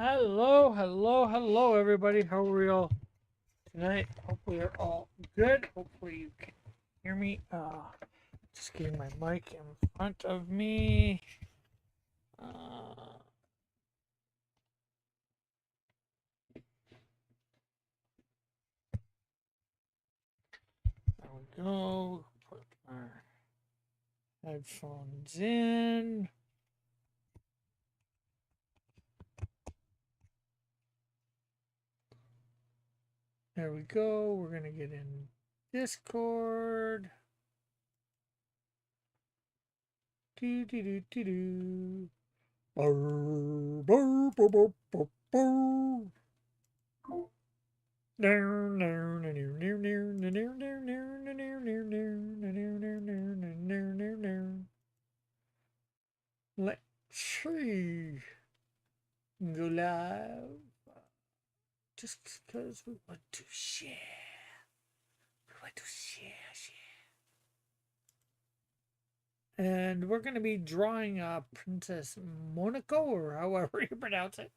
Hello, everybody. How are we all tonight? Hopefully, you're all good. Hopefully, you can hear me. Just getting my mic in front of me. Uh, there we go. Put our headphones in. There we go. We're gonna get in Discord. Do do do do do. Burr, burr, burr, burr, burr, burr. Let's see. Go live. Just because we want to share. We want to share. And we're going to be drawing Princess Monaco, or however you pronounce it.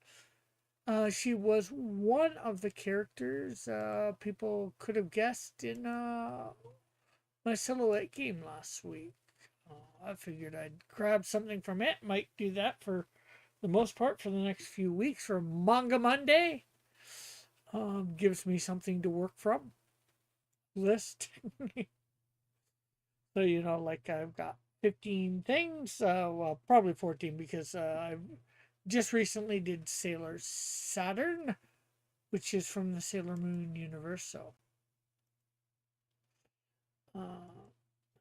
She was one of the characters people could have guessed in my silhouette game last week. I figured I'd grab something from it. Might do that for the most part for the next few weeks for Manga Monday. Gives me something to work from. List. So, like I've got 15 things. Well, probably 14 because I've just recently did Sailor Saturn, which is from the Sailor Moon universe. So,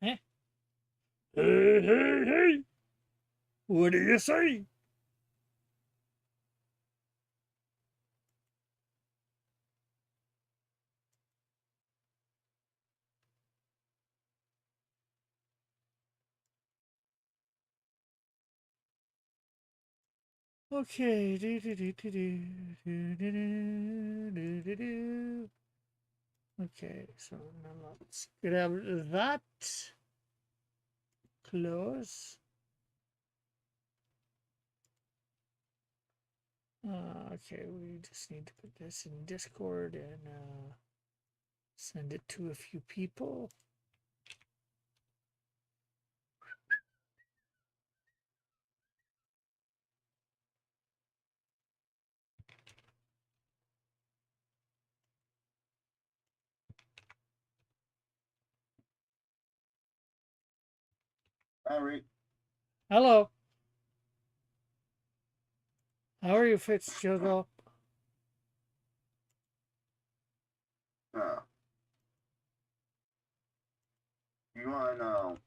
eh? Hey! What do you say? Okay. Okay, so now let's grab that. Close. Okay, we just need to put this in Discord and send it to a few people. All right. Hello. How are you, Fitzgerald? Uh, you on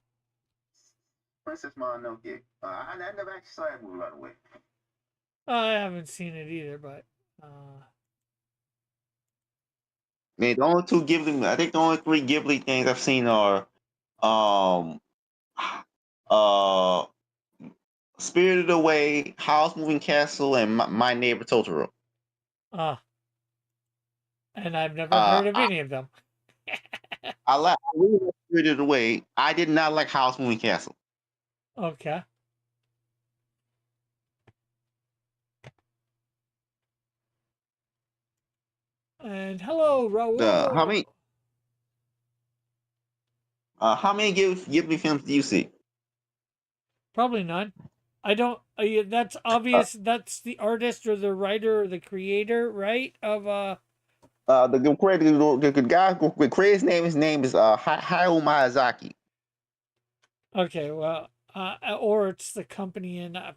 Princess Mononoke? I never actually saw that movie, by the way. I haven't seen it either, but Man, the only two Ghibli, I think the only three Ghibli things I've seen are um uh Spirited Away, House Moving Castle, and My Neighbor Totoro. uh, and I've never Uh, heard of I any of them. I really like Spirited Away. I did not like House Moving Castle. Okay. And hello, The Raul. how many Ghibli films do you see? Probably none. I don't. Yeah, that's Uh, obvious. That's the artist or the writer or the creator, right? Of the guy who created his name is Hayao Miyazaki. Okay, well, or it's the company, and I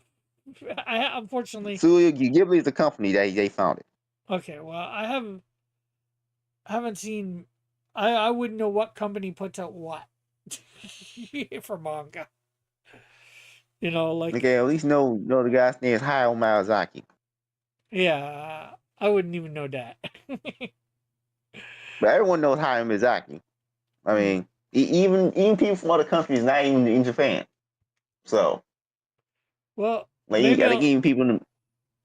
unfortunately. Studio Ghibli is the company that they founded. Okay, well, haven't seen. I wouldn't know what company puts out what for manga. Like Okay, at least know the guy's name is Hayao Miyazaki. yeah, I wouldn't even know that. But everyone knows Hayao Miyazaki. I Hmm. mean, even people from other countries, not even in Japan. So, Well, like, I think even people in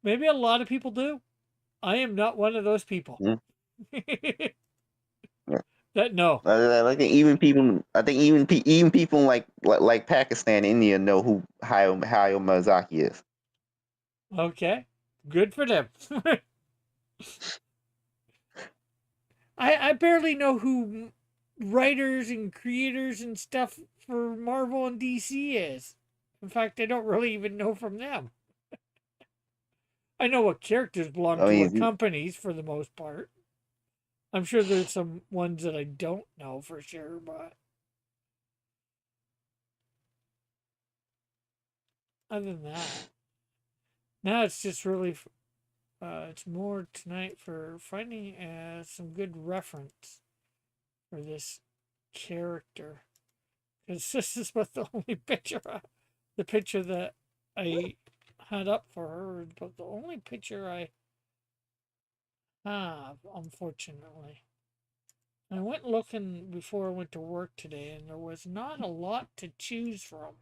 maybe a lot of people do. I am not one of those people. the, yeah. That no. I think even people, I think even people like Pakistan, India know who Hayao Miyazaki is. Okay. Good for them. I barely know who writers and creators and stuff for Marvel and DC is. In fact, I don't really even know from them. I know what characters belong I to what mean, companies for the most part. I'm sure there's some ones that I don't know for sure, but other than that, now it's just really, it's more tonight for finding some good reference for this character. Because this is what the only picture, the picture that I had up for her is about the only picture I have, unfortunately. I went looking before I went to work today, and there was not a lot to choose from.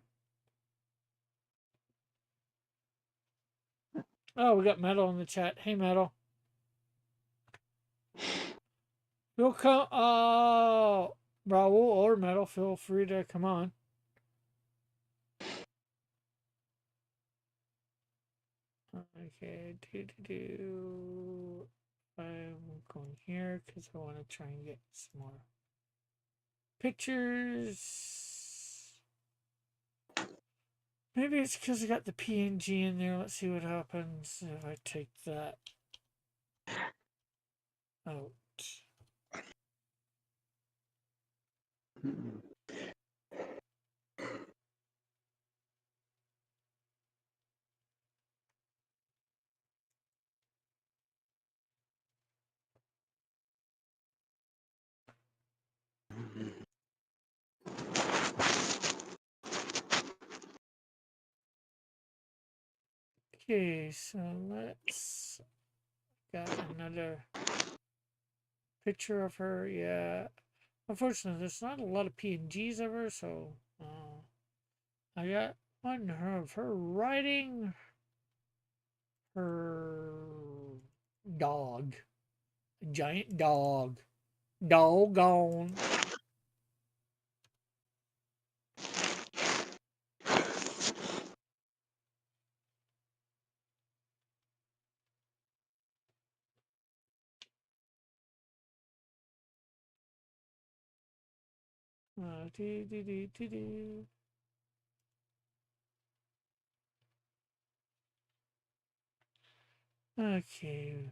Oh, we got Metal in the chat. Hey, Metal. Feel come. Oh, Raul or Metal, feel free to come on. Okay, I'm going here because I want to try and get some more pictures. Maybe it's because I got the PNG in there. Let's see what happens if I take that out. Okay, so let's got another picture of her. Yeah, unfortunately, there's not a lot of PNGs of her, so I got one of her riding her dog, a giant dog, doggone. Dee, dee, dee, dee, dee. Okay.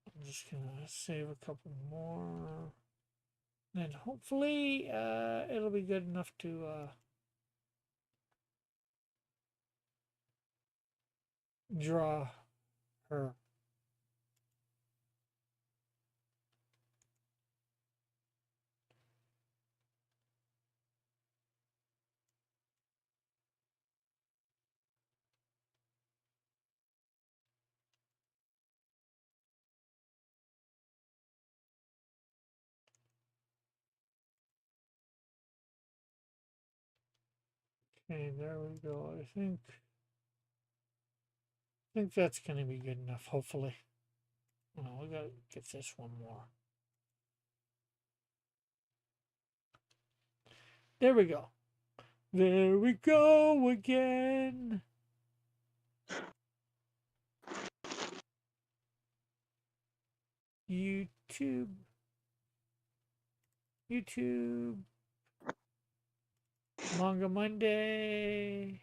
I'm just gonna save a couple more. Then hopefully it'll be good enough to draw her. Okay, there we go. I think that's gonna be good enough, hopefully. Oh, we gotta get this one more. There we go. There we go again. YouTube. YouTube. Manga Monday.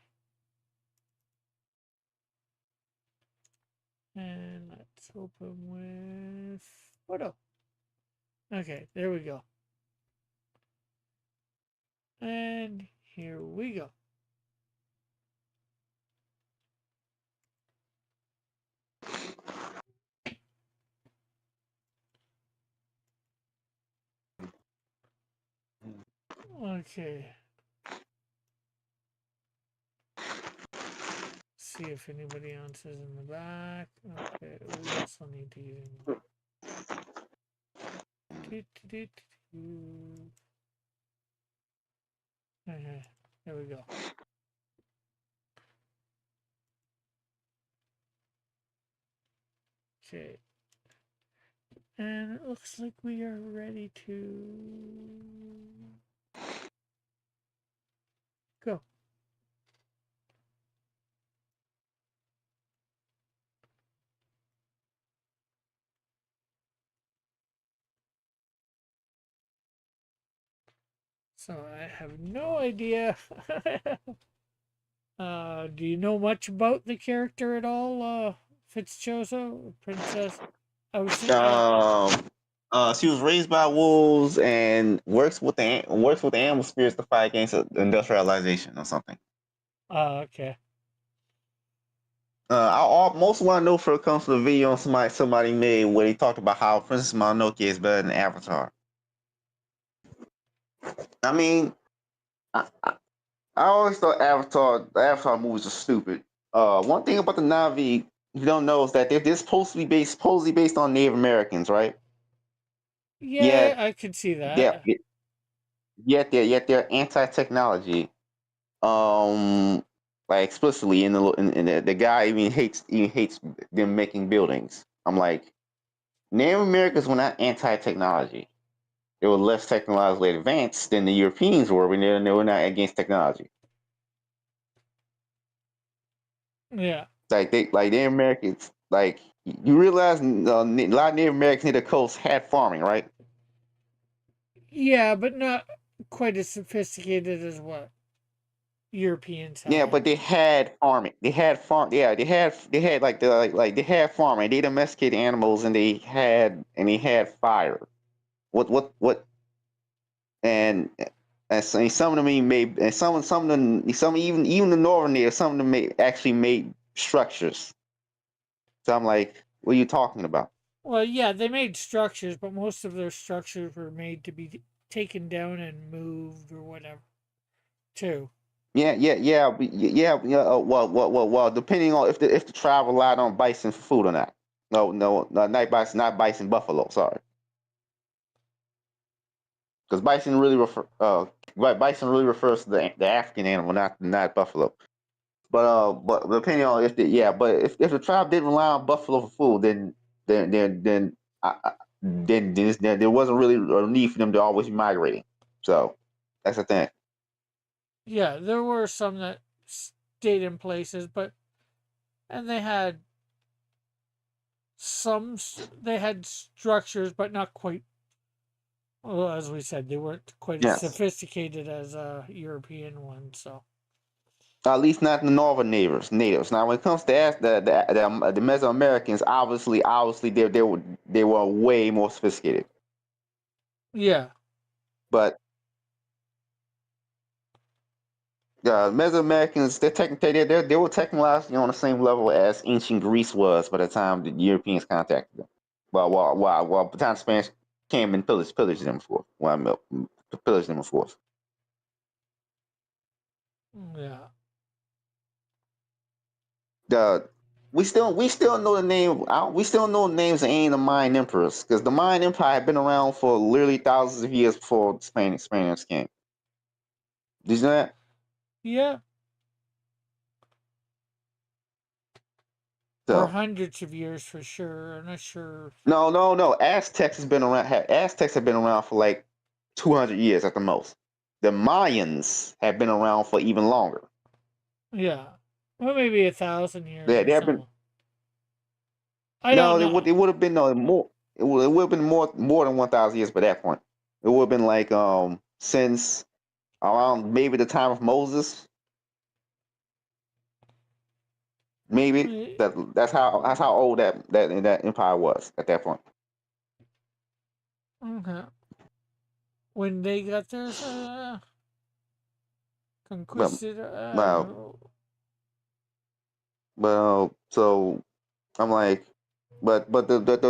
And let's open with photo. Okay, there we go. And here we go. Okay. See if anybody else is in the back. Okay, we also need to use. Okay, there we go. Okay. And it looks like we are ready to go. So I have no idea. Do you know much about the character at all, Fitzchoso, Princess? I was thinking, She was raised by wolves and works with the animal spirits to fight against industrialization or something. okay. Most of what I know for it comes from the video somebody made where they talked about how Princess Mononoke is better than Avatar. I mean, I always thought the Avatar movies are stupid. One thing about the Navi you don't know is that they're supposedly based on Native Americans, right? Yeah, Yet, I could see they're, that. they're anti-technology. Um, like explicitly in the guy even hates them making buildings. I'm like, Native Americans were not anti-technology. They were less technologically advanced than the Europeans were when they were not against technology. Yeah. Like the Americans, like you realize a lot of Native Americans near the coast had farming, right? Yeah, but not quite as sophisticated as what Europeans Yeah, had. but they had farming. They had farm. Yeah, they had like they had farming. They domesticated animals and they had fire. What and some of them even made and some of them some even the northern natives some of them actually made structures. So I'm like, what are you talking about? Well, yeah, they made structures, but most of their structures were made to be taken down and moved or whatever, too. Well, depending on if the tribe relied on bison for food or not. No, not bison, buffalo. Sorry, because bison really refers to the African animal, not buffalo. But depending on if the tribe didn't rely on buffalo for food, then there wasn't really a need for them to always be migrating. So that's the thing. Yeah, there were some that stayed in places, but and they had structures, but not quite. Well, as we said, they weren't quite as Yes. sophisticated as a European one. So At least not the northern natives. Now, when it comes to the Mesoamericans, obviously, they were way more sophisticated. yeah, But Mesoamericans, they were technologically on the same level as ancient Greece was by the time the Europeans contacted them. Well, by the time the Spanish came and pillaged them for pillaged them, of course. yeah, The we still know the name. We still know the names of any of the Mayan emperors because the Mayan Empire had been around for literally thousands of years before the Spaniards came. Did you know that? yeah, for So hundreds of years for sure. I'm not sure. no. Aztecs have been around for like 200 years at the most. The Mayans have been around for even longer. Yeah, well, maybe 1,000 years or They have been something. I don't no. know. It would have been no more. It would have been more than 1,000 years by that point. It would have been like since around maybe the time of Moses. Maybe Eh, that's how old that empire was at that point. okay. When they got theirs But conquisted, I don't uh, know. so I'm like, the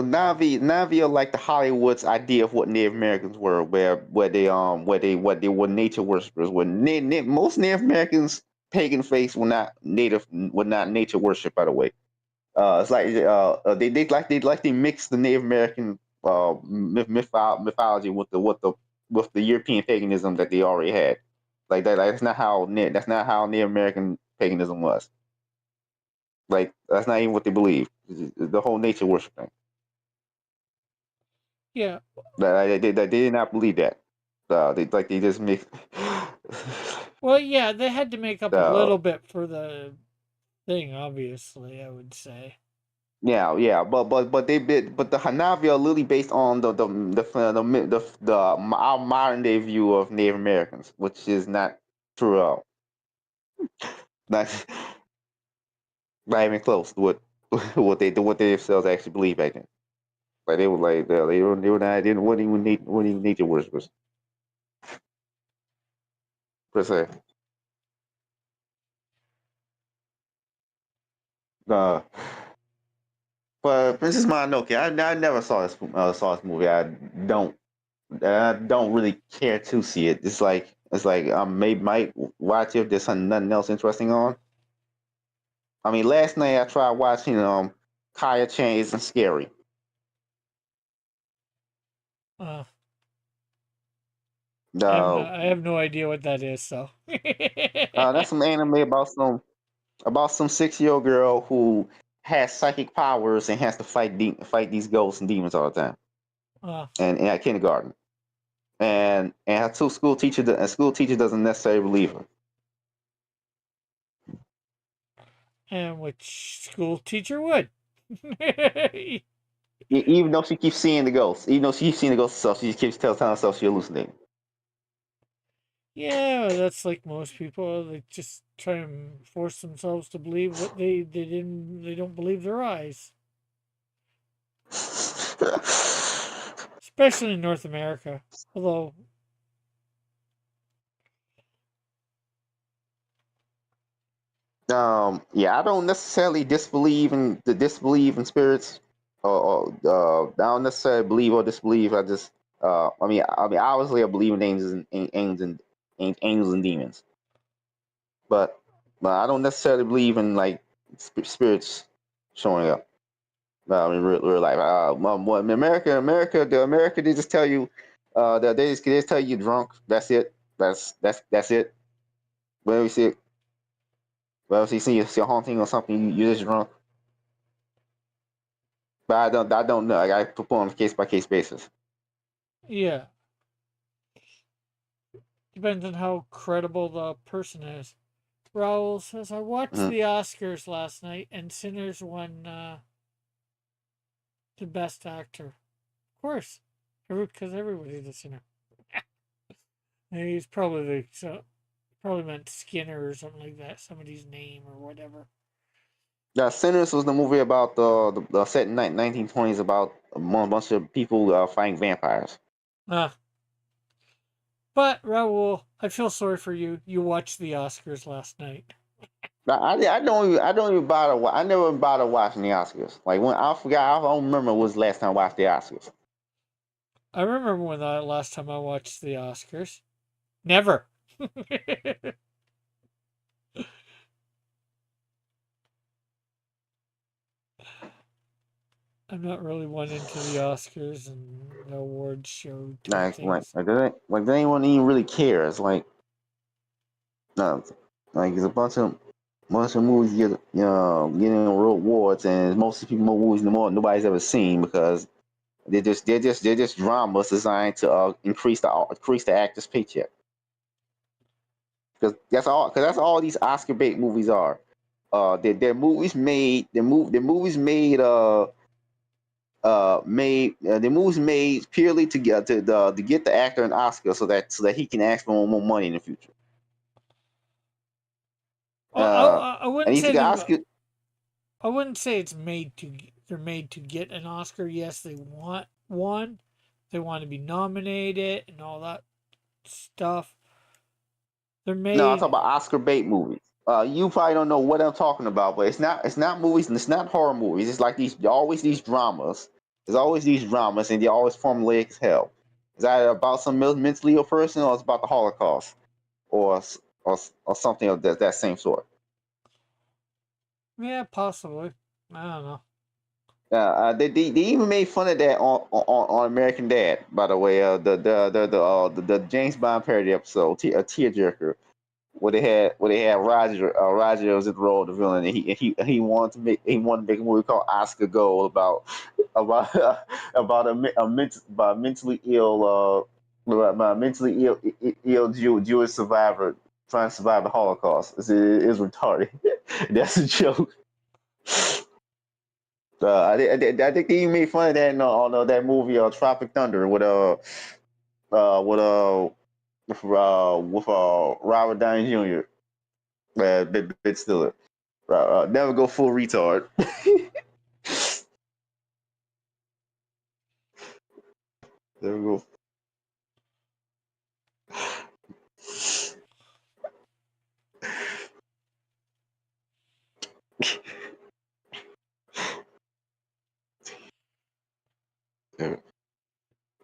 Navi are like the Hollywood's idea of what Native Americans were, where they were nature worshippers. When most Native Americans pagan faiths were not nature worship. By the way, it's like they mix the Native American mythology with the European paganism that they already had. Like that, that's not how Native American paganism was. Like that's not even what they believe. The whole nature worship thing. Yeah. They did not believe that. They just make. Well, yeah, they had to make up a uh, little bit for the thing, obviously, I would say. yeah, but but the Hanabi are literally based on our modern day view of Native Americans, which is not true at all. Not not even close to what what they themselves actually believe back then. Like they were like they were not didn't wouldn't even nature worshippers per se. Uh, but Princess Mononoke, I never saw this movie. I don't really care to see it. It's like I might watch it if there's nothing else interesting on. I mean, last night I tried watching Kaya Chan Isn't Scary. Uh, Uh, I have no idea what that is, so. that's some anime about some 6 year old girl who has psychic powers and has to fight these ghosts and demons all the time. uh, And at kindergarten, and her school teacher doesn't necessarily believe her. and which school teacher would? Even though she keeps seeing the ghosts, even though she keeps seeing the ghosts herself, she keeps telling herself she hallucinating. Yeah, that's like most people. They just try and force themselves to believe what they don't believe their eyes. Especially in North America. Although, Yeah, I don't necessarily disbelieve in spirits, I don't necessarily believe or disbelieve. I just, I mean, obviously, I believe in angels and demons, but I don't necessarily believe in like spirits showing up. In real life, in America, they just tell you, they just tell you you're drunk. That's it. That's it. Whenever you see it, whenever you see a haunting or something, you're just drunk. But I don't know. I perform on a case by case basis. yeah, depends on how credible the person is. Raul says, I watched Mhm. the Oscars last night and Sinners won the best actor. Of course, because everybody's a sinner. And he's probably probably meant Skinner or something like that, somebody's name or whatever. Sinners was the movie about the set in 1920s about a bunch of people fighting vampires. Ah, but Raul, I feel sorry for you. You watched the Oscars last night. I don't even bother. I never even bother watching the Oscars. Like when I forgot, I don't remember was the last time I watched the Oscars. I remember when the last time I watched the Oscars. Never. I'm not really one into the Oscars and the awards show type things. Like anyone even really cares. Like no, like there's a bunch of movies getting awards, and most of the people movies nobody's ever seen because they're just dramas designed to increase the actor's paycheck. Because that's all these Oscar bait movies are. They're movies made. They're movies made purely to get the actor an Oscar so that he can ask for more money in the future. Well, I And wouldn't these say they're. Oscar I wouldn't say it's made to. They're made to get an Oscar. Yes, they want one. They want to be nominated and all that stuff. They're No, I'm talking made. about Oscar bait movies. You probably don't know what I'm talking about, but it's not movies and it's not horror movies. It's like these always these dramas. There's always these dramas, and they're always formulaic as hell. Is that about some mentally ill person, or it's about the Holocaust, or or something of that same sort? Yeah, possibly. I don't know. They even made fun of that on American Dad. By the way, the James Bond parody episode, a tearjerker. where they had Roger was in the role of the villain, and he wanted to make a movie called Oscar Gold about about about mentally ill about mentally ill Jewish survivor trying to survive the Holocaust. It's retarded. That's a joke. I think they even made fun of that on that movie Tropic Thunder with Robert Downey Jr. Bit Stiller. Never go full retard. Never go.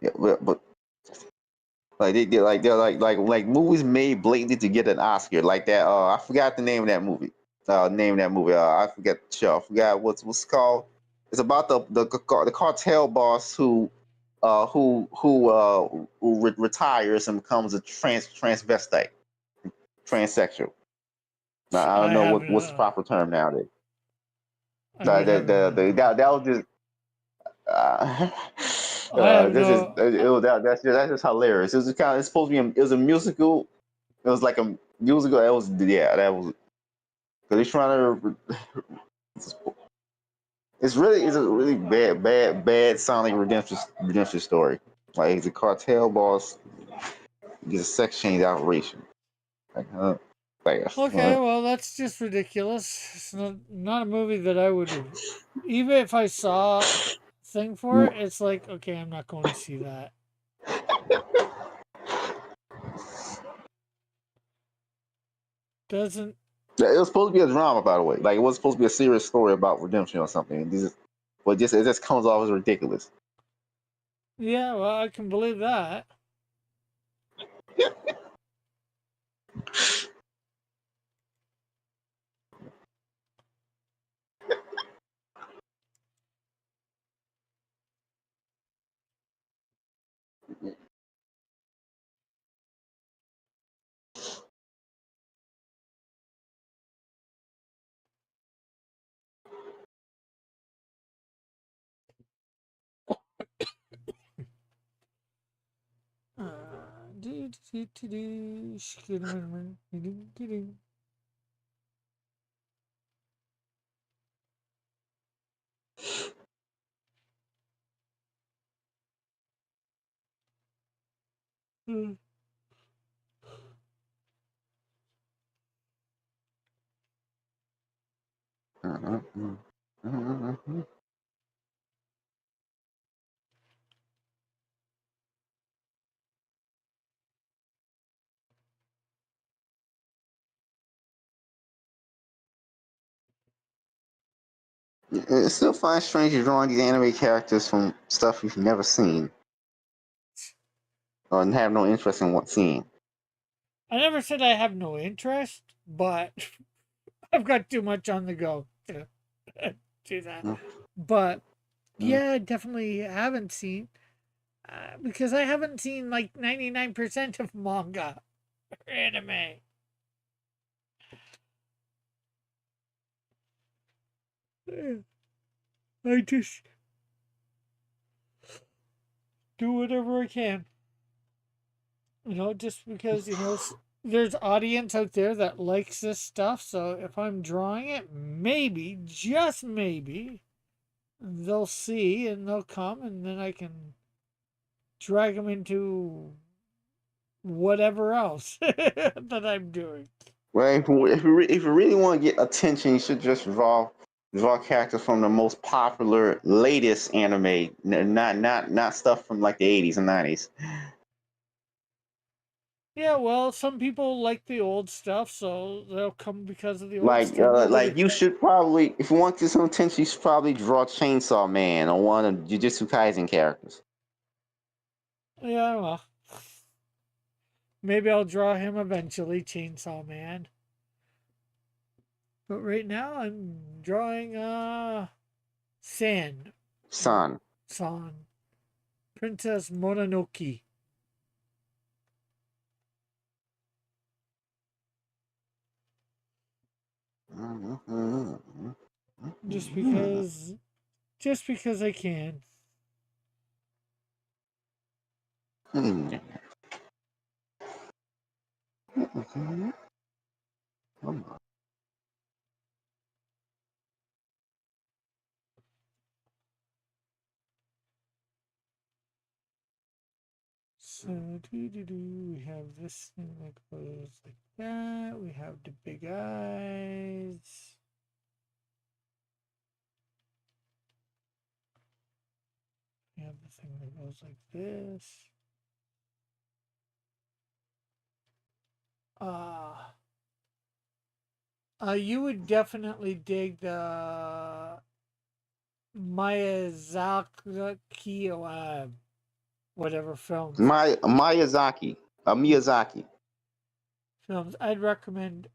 Yeah, but like they're like movies made blatantly to get an Oscar like that. I forgot the name of that movie. I forget the show. I forgot what's it called. It's about the cartel boss who retires and becomes a transvestite, transsexual. Now, I don't I know have what's the proper term nowadays. I would have no. That was just uh, I have that's just no. that's just hilarious. It was kind of it's supposed to be it was a musical. It was like a musical. That was that was because he's trying to. It's a really bad sounding redemption story. Like he's a cartel boss. He's a sex change operation. Like, Okay, well that's just ridiculous. It's not a movie that I would, even if I saw thing for it. It's like okay, I'm not going to see that. Doesn't. it was supposed to be a drama, by the way. Like it was supposed to be a serious story about redemption or something. But it just comes off as ridiculous. Yeah, well I can believe that. Do, do, do, do, do, do, do, do. Mm. It still finds strange you're drawing these anime characters from stuff you've never seen or have no interest in what seeing. I never said I have no interest, but I've got too much on the go to do that. But yeah, I definitely haven't seen because I haven't seen like 99% of manga or anime. I just do whatever I can, just because there's audience out there that likes this stuff. So if I'm drawing it, maybe, just maybe, they'll see and they'll come, and then I can drag them into whatever else that I'm doing. Well, if you really want to get attention, you should just draw characters from the most popular latest anime, not stuff from like the 80s and 90s. Yeah, well, some people like the old stuff, so they'll come because of the old stuff. Nobody. Like you should probably, if you want to get some attention, you should probably draw Chainsaw Man or one of Jujutsu Kaisen characters. Yeah, well, maybe I'll draw him eventually, Chainsaw Man. But right now, I'm drawing San, Son. San, Princess Mononoke. just because, just because I can. So we have this thing that goes like that. We have the big eyes. We have the thing that goes like this. You would definitely dig the Miyazaki, whatever films. Miyazaki. Miyazaki. Films. I'd recommend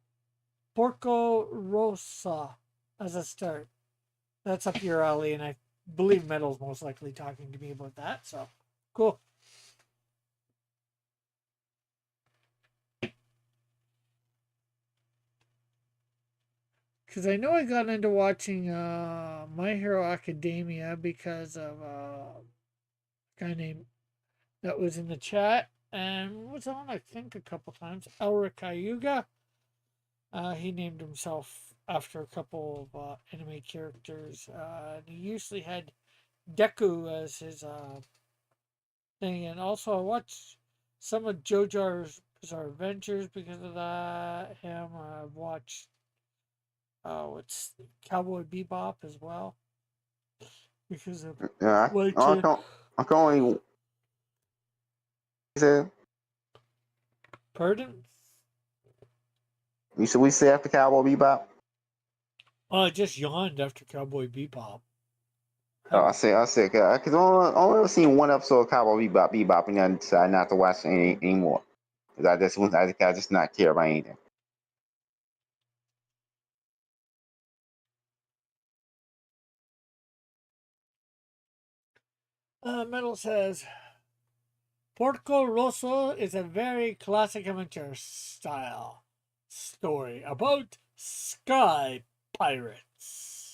Porco Rosa as a start. That's up your alley, and I believe Metal's most likely talking to me about that. So, cool. Because I know I got into watching My Hero Academia because of a guy named that was in the chat and was on, I think, a couple times. Elric Ayuga. He named himself after a couple of anime characters. He usually had Deku as his thing. And also, I watched some of JoJo's Bizarre Adventures because of that. I've watched what's Cowboy Bebop as well because of Yeah, like I can only say. pardon. You should we say after Cowboy Bebop? Oh, I just yawned after Cowboy Bebop. Oh, I said, because I only ever seen one episode of Cowboy Bebop, and then decided not to watch it anymore. Because I just not care about anything. Metal says Porco Rosso is a very classic adventure style story about sky pirates.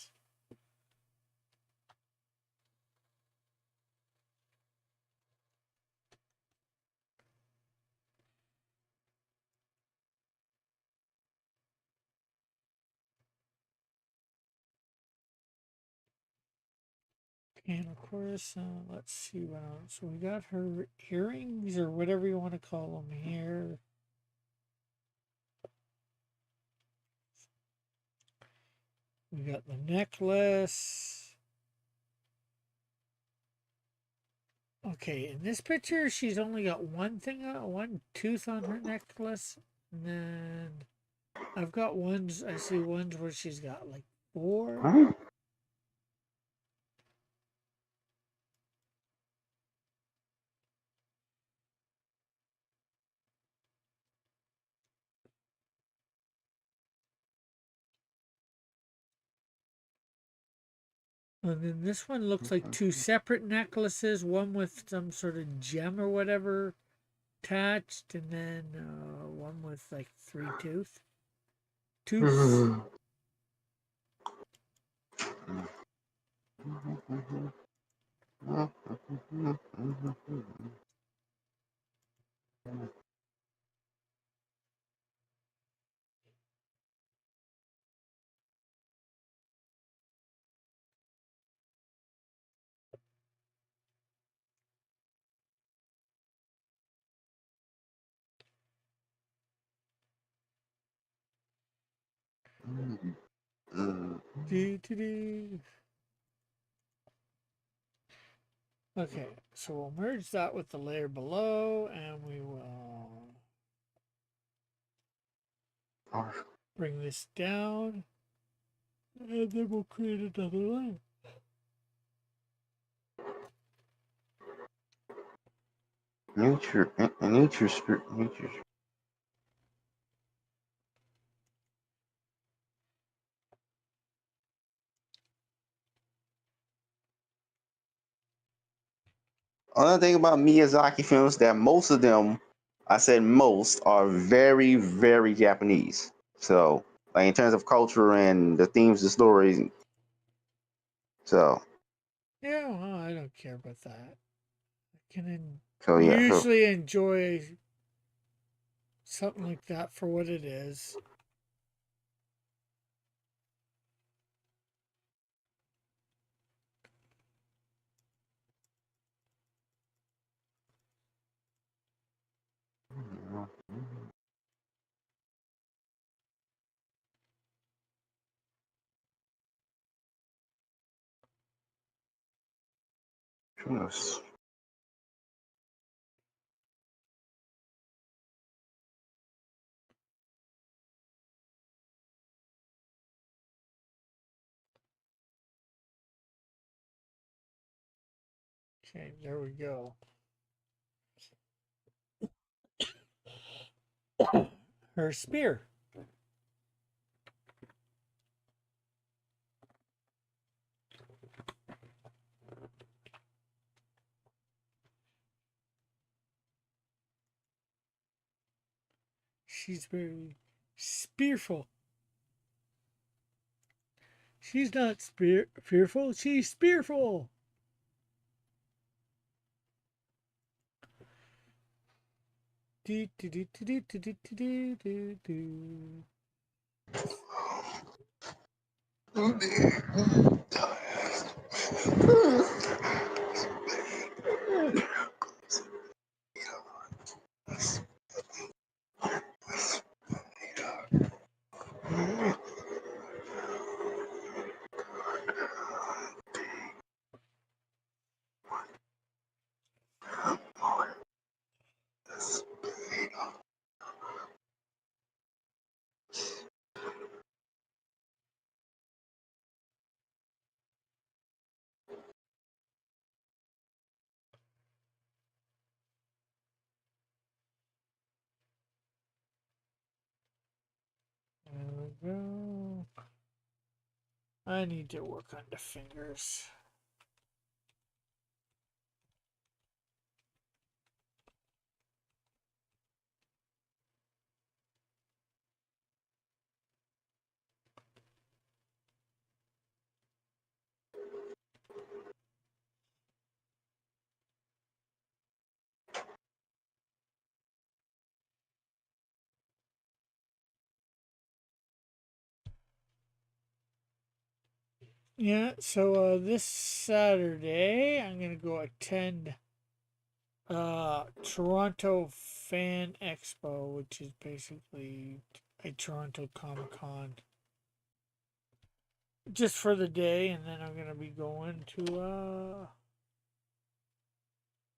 And of course, let's see what else. So we got her earrings or whatever you want to call them here. We got the necklace. Okay, in this picture, she's only got one thing, one tooth on her necklace. And then I've got ones, I see ones where she's got like four. Huh? And then this one looks like two separate necklaces, one with some sort of gem or whatever attached, and then one with like three tooths. Doo, doo, doo. Okay, so we'll merge that with the layer below, and we will bring this down, and then we'll create another layer. Nature. Another thing about Miyazaki films that most of them, I said most, are very, very Japanese. So like in terms of culture and the themes, the stories. So Yeah, well, I don't care about that. I can so yeah. So usually enjoy something like that for what it is. yes. Okay, there we go. Her spear. She's very spearful. She's not fearful, she's spearful. Do, do, do, do, do, do, do, do, do. There we go. I need to work on the fingers. Yeah, so this Saturday I'm gonna go attend Toronto Fan Expo, which is basically a Toronto Comic Con, just for the day, and then I'm gonna be going to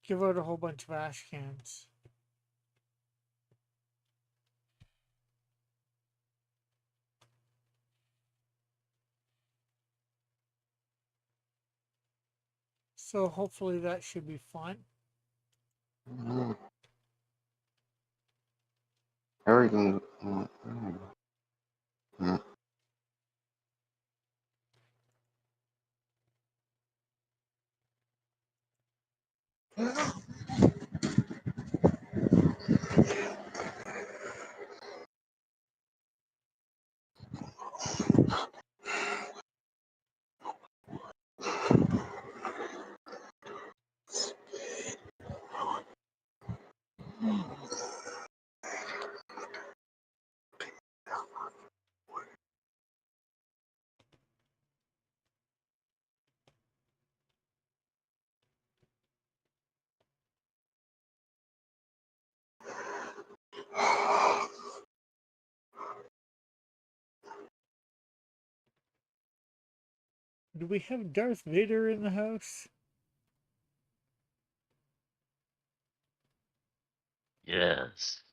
give out a whole bunch of ash cans. So hopefully that should be fun. Everything. Do we have Darth Vader in the house? Yes.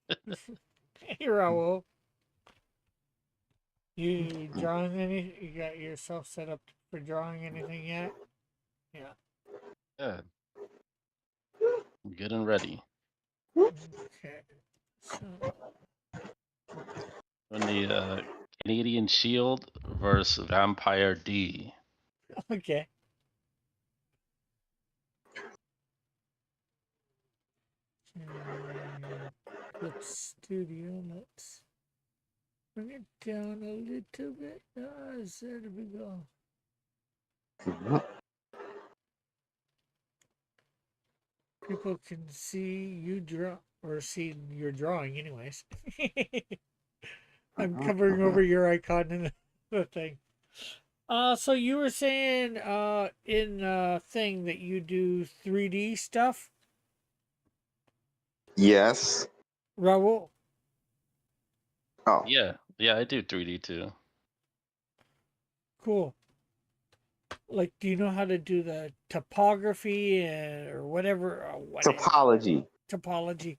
Hey, Raul. You drawing any? You got yourself set up for drawing anything yet? Yeah. Yeah. Good and ready. Okay. So, When the Canadian Shield versus Vampire D. okay. And clip studio. Let's Bring it down a little bit. There we go. Mhm. People can see you draw or see your drawing, anyways. I'm covering over your icon in the thing. So you were saying in thing that you do 3D stuff, Yes. Raul. Oh, Yeah, yeah, I do 3D too. Cool. Like, do you know how to do the topography or whatever topology topology?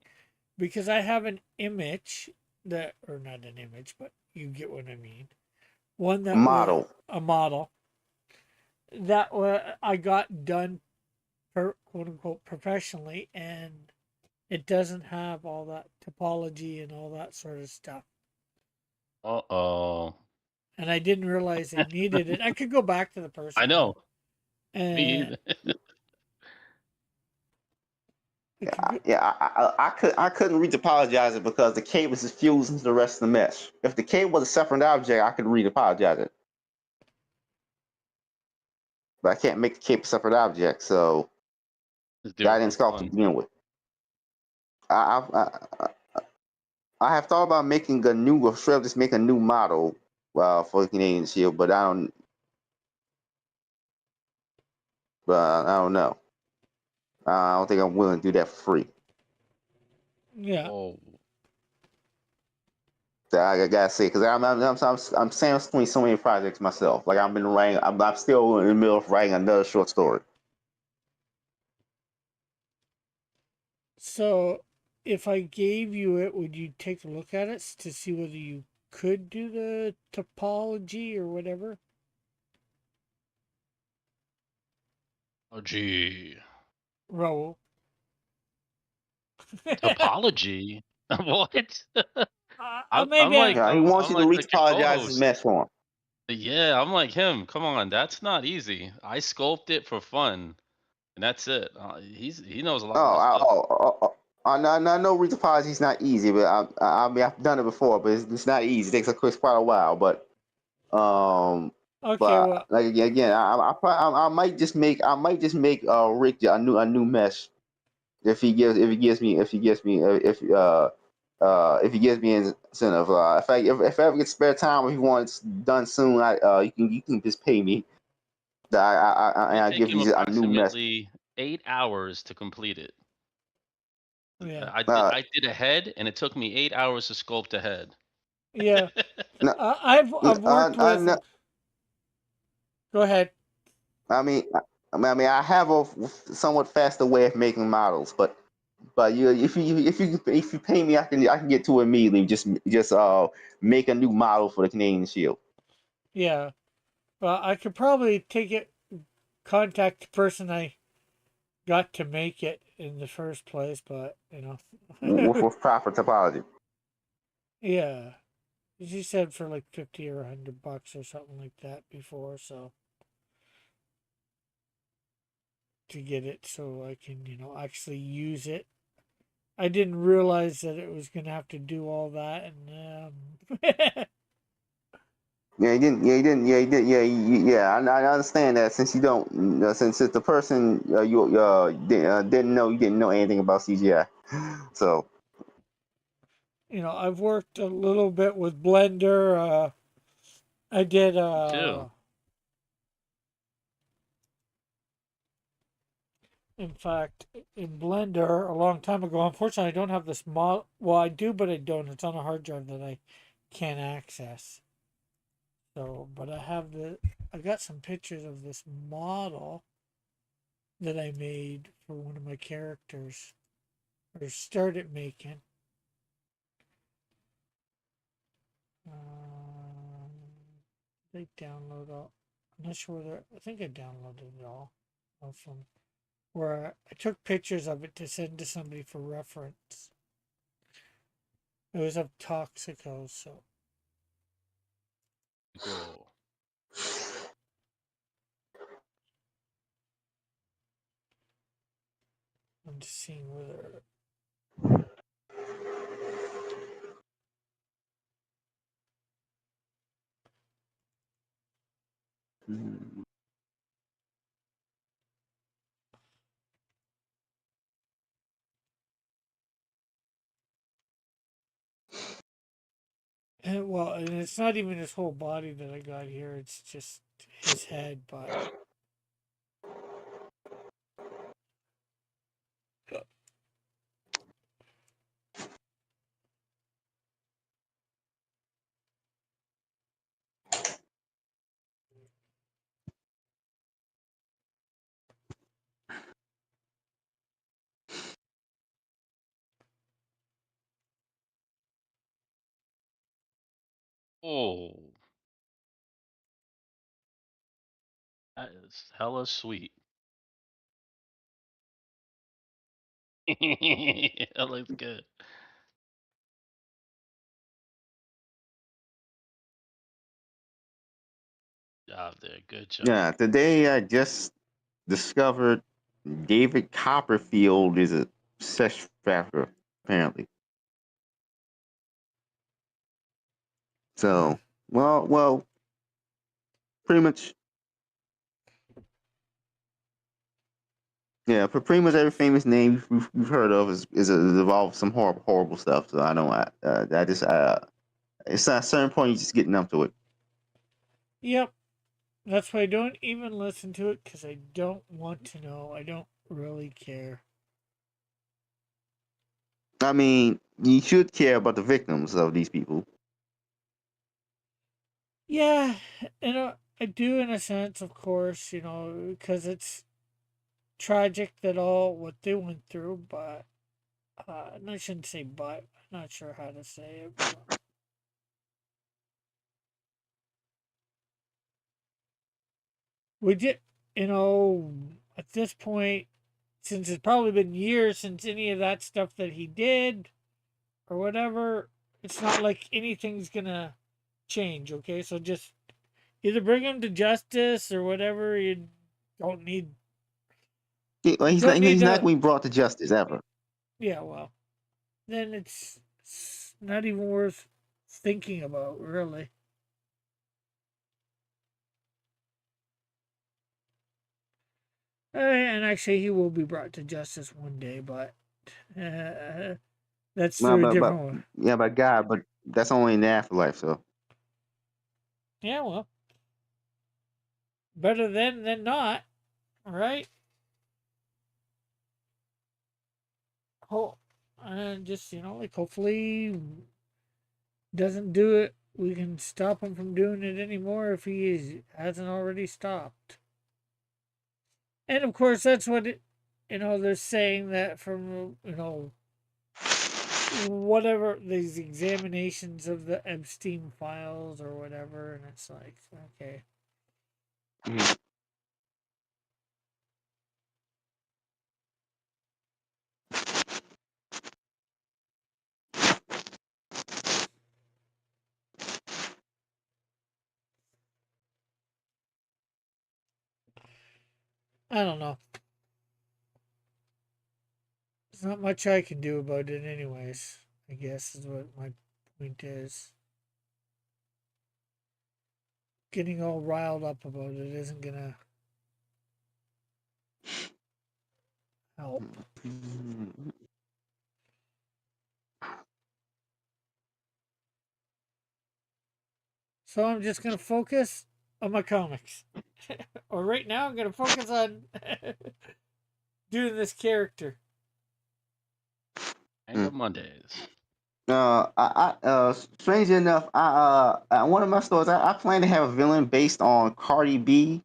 Because I have an image that, or not an image, but you get what I mean. One that was model. a model that I got done quote unquote professionally, and it doesn't have all that topology and all that sort of stuff. Uh-oh. And I didn't realize I needed it. I could go back to the I person know. Me and either. I could go, Yeah, I couldn't retopologize it because the cable is fused into the rest of the mesh. If the cable was a separate object, I could retopologize it, but I can't make the cable a separate object, so Just do I it didn't for sculpt to fun. begin with. I, I have thought about making a new, or should I just make a new model for the Canadian Shield, but I don't know. I don't think I'm willing to do that for free. yeah. Oh, So I gotta say, because I'm saying between so many projects myself. Like I've been writing, I'm still in the middle of writing another short story. So if I gave you it, would you take a look at it to see whether you could do the topology or whatever? oh, gee. Raul. Topology? What? I'm Maybe like Yeah, he wants I'm you to like your retopologize his co-host. mesh for him. Yeah, I'm like him. Come on, that's not easy. I sculpt it for fun, and that's it. He knows a lot Oh, more stuff. I know retopology is not easy, but I mean I've done it before, but it's not easy. It takes quite a while, um, okay, but well, like again, I might just make Rick a new mesh if he gives me incentive. If I ever get spare time, if he wants done soon, you can just pay me. It'd I take give him you a new mesh. approximately 8 hours to complete it. yeah, I did a head, and it took me 8 hours to sculpt a head. yeah. No, I've worked with. no, Go ahead. I mean, I have a somewhat faster way of making models, but if you pay me, I can get to it immediately. Just make a new model for the Canadian Shield. Yeah. Well, I could probably contact the person I got to make it in the first place, but With proper topology. yeah. She said for like 50 or $100 or something like that before, so to get it so I can, actually use it. I didn't realize that it was gonna have to do all that, and Yeah, he didn't. Yeah, he didn't. Yeah, he did. Yeah, I understand that since you don't, since the person didn't know anything about CGI. So I've worked a little bit with Blender. I did. Me too. In fact, in Blender a long time ago. Unfortunately, I don't have this model. Well, I do, but I don't. It's on a hard drive that I can't access. So, but I have I got some pictures of this model that I made for one of my characters, or started making. Um, they download all. I'm not sure whether I think I downloaded it all from where I took pictures of it to send to somebody for reference. It was of Toxico, so Cool. I'm just seeing whether. Mm. And it's not even his whole body that I got here. It's just his head. But Oh, that is hella sweet. That looks good. Job there. Good job. Yeah, today I just discovered David Copperfield is a sex trafficker, apparently. uh, So, well, pretty much, yeah, for pretty much every famous name you've heard of is involved some horrible stuff. So I don't, I just, it's at a certain point you just get numb to it. yep, that's why I don't even listen to it because I don't want to know. I don't really care. I mean, you should care about the victims of these people. Yeah, I do in a sense, of course, because it's tragic that all what they went through, but and I shouldn't say but. I'm not sure how to say it, but we did, at this point, since it's probably been years since any of that stuff that he did or whatever, it's not like anything's gonna change. Okay, so just either bring him to justice or whatever. You don't need Well, don't need he's not to. going to be brought to justice ever. Yeah, well, then it's not even worth thinking about, really. And actually, he will be brought to justice one day, but uh, that's Well, through a different one. yeah, but God, but that's only in the afterlife. So, Yeah, well, better then than not, right? Oh, and just like hopefully doesn't do it. We can stop him from doing it anymore if hasn't already stopped. And of course, that's what they're saying that from whatever these examinations of the Epstein files or whatever, and it's like, okay. mhm. I don't know. There's not much I can do about it, anyways. I guess is what my point is. Getting all riled up about it isn't gonna help. So I'm just gonna focus on my comics. Or right now, I'm gonna focus on doing this character. Manga Mondays. Strangely enough, at one of my stores, I plan to have a villain based on Cardi B,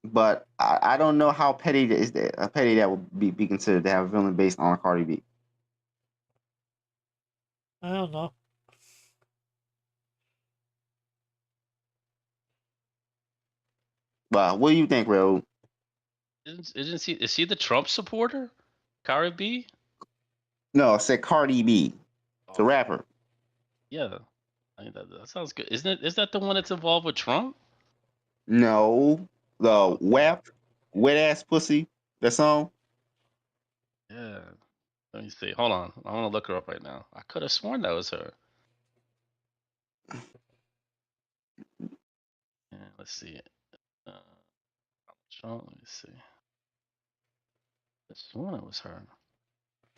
but I don't know how petty that is that petty that would be considered to have a villain based on Cardi B. I don't know. But what do you think, Raul? Is he the Trump supporter? Kari B? No, I said Cardi B, the Oh, rapper. yeah. I think that sounds good. Isn't it? Is that the one that's involved with Trump? No, the Oh, WAP, wet ass pussy. That song. yeah. Let me see. Hold on. I want to look her up right now. I could have sworn that was her. Yeah, let's see. Uh, Trump, let me see. This one it was her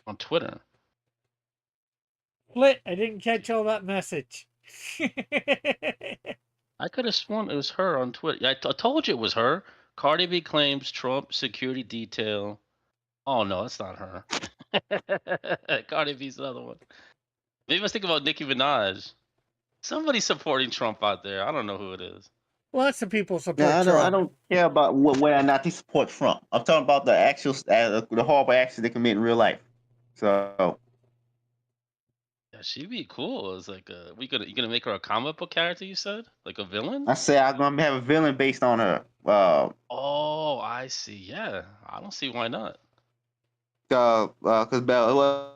on Twitter. Split. I didn't catch all that message. I could have sworn it was her on Twitter. Yeah, I told you it was her. Cardi B claims Trump security detail. Oh no, it's not her. Cardi B's another one. Maybe I was thinking about Nicki Minaj. Somebody supporting Trump out there. I don't know who it is. Lots of people Now, support I Trump. don't care about whether or not they support Trump. I'm talking about the actual, the horrible actions they commit in real life. So Yeah, she'd be cool. It's like you gonna make her a comic book character? You said like a villain? I say I'm gonna have a villain based on her. Oh, I see. Yeah, I don't see why not. Because Bella,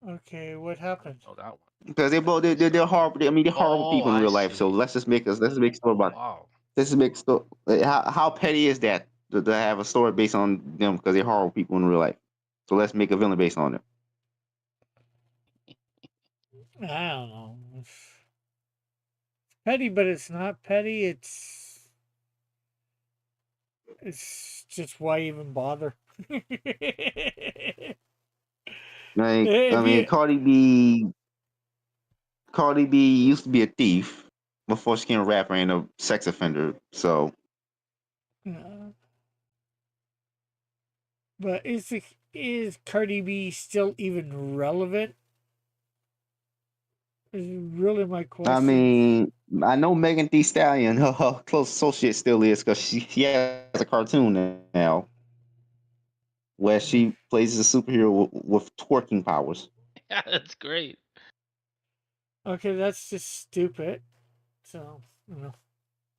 Okay, what happened? Oh, that one. because So, they're horrible. I mean, they're horrible oh, people in I real life. So see. let's make a story about it. Wow. Let's make a story. How petty is that to have a story based on them because they're horrible people in real life? So let's make a villain based on them. I don't know. It's petty, but it's not petty. It's just why even bother? Like I If mean, you, Cardi B used to be a thief before she became a rapper and a sex offender. So uh, but is Cardi B still even relevant? Is really my I question. mean, I know Megan Thee Stallion, her close associate still is because she has a cartoon now where she plays a superhero with twerking powers. Yeah, that's great. Okay, that's just stupid. So,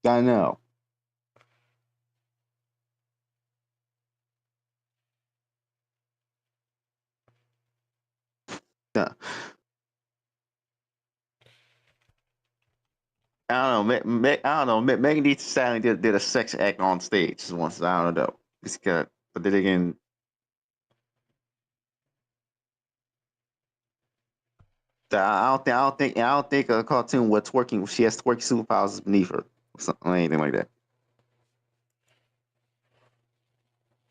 I know. Yeah. I don't know. I don't know. Megan Thee Stallion did a sex act on stage once. I don't know. It's good, but then again, I don't think a cartoon where twerking she has twerking superpowers is beneath her or something or anything like that.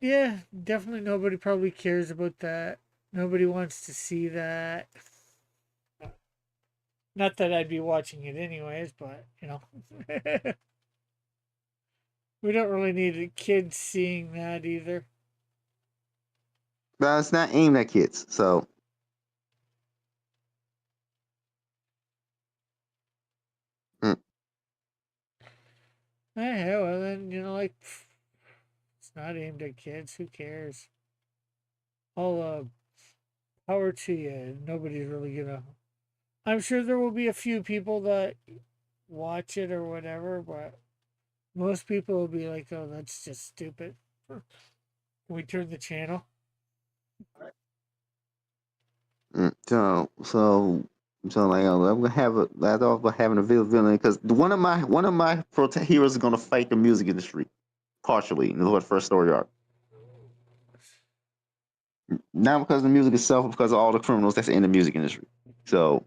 yeah, definitely nobody probably cares about that. Nobody wants to see that. Not that I'd be watching it anyways, but we don't really need kids seeing that either. But it's not aimed at kids, so mm, Yeah, well then like it's not aimed at kids. Who cares? All power to you. Nobody's really gonna. I'm sure there will be a few people that watch it or whatever, but most people will be like, "Oh, that's just stupid." Can we turn the channel? so like I'm gonna have a that's all about having a villain because one of my heroes is gonna fight the music industry partially in the first story arc. Not because of the music itself, but because of all the criminals that's in the music industry. So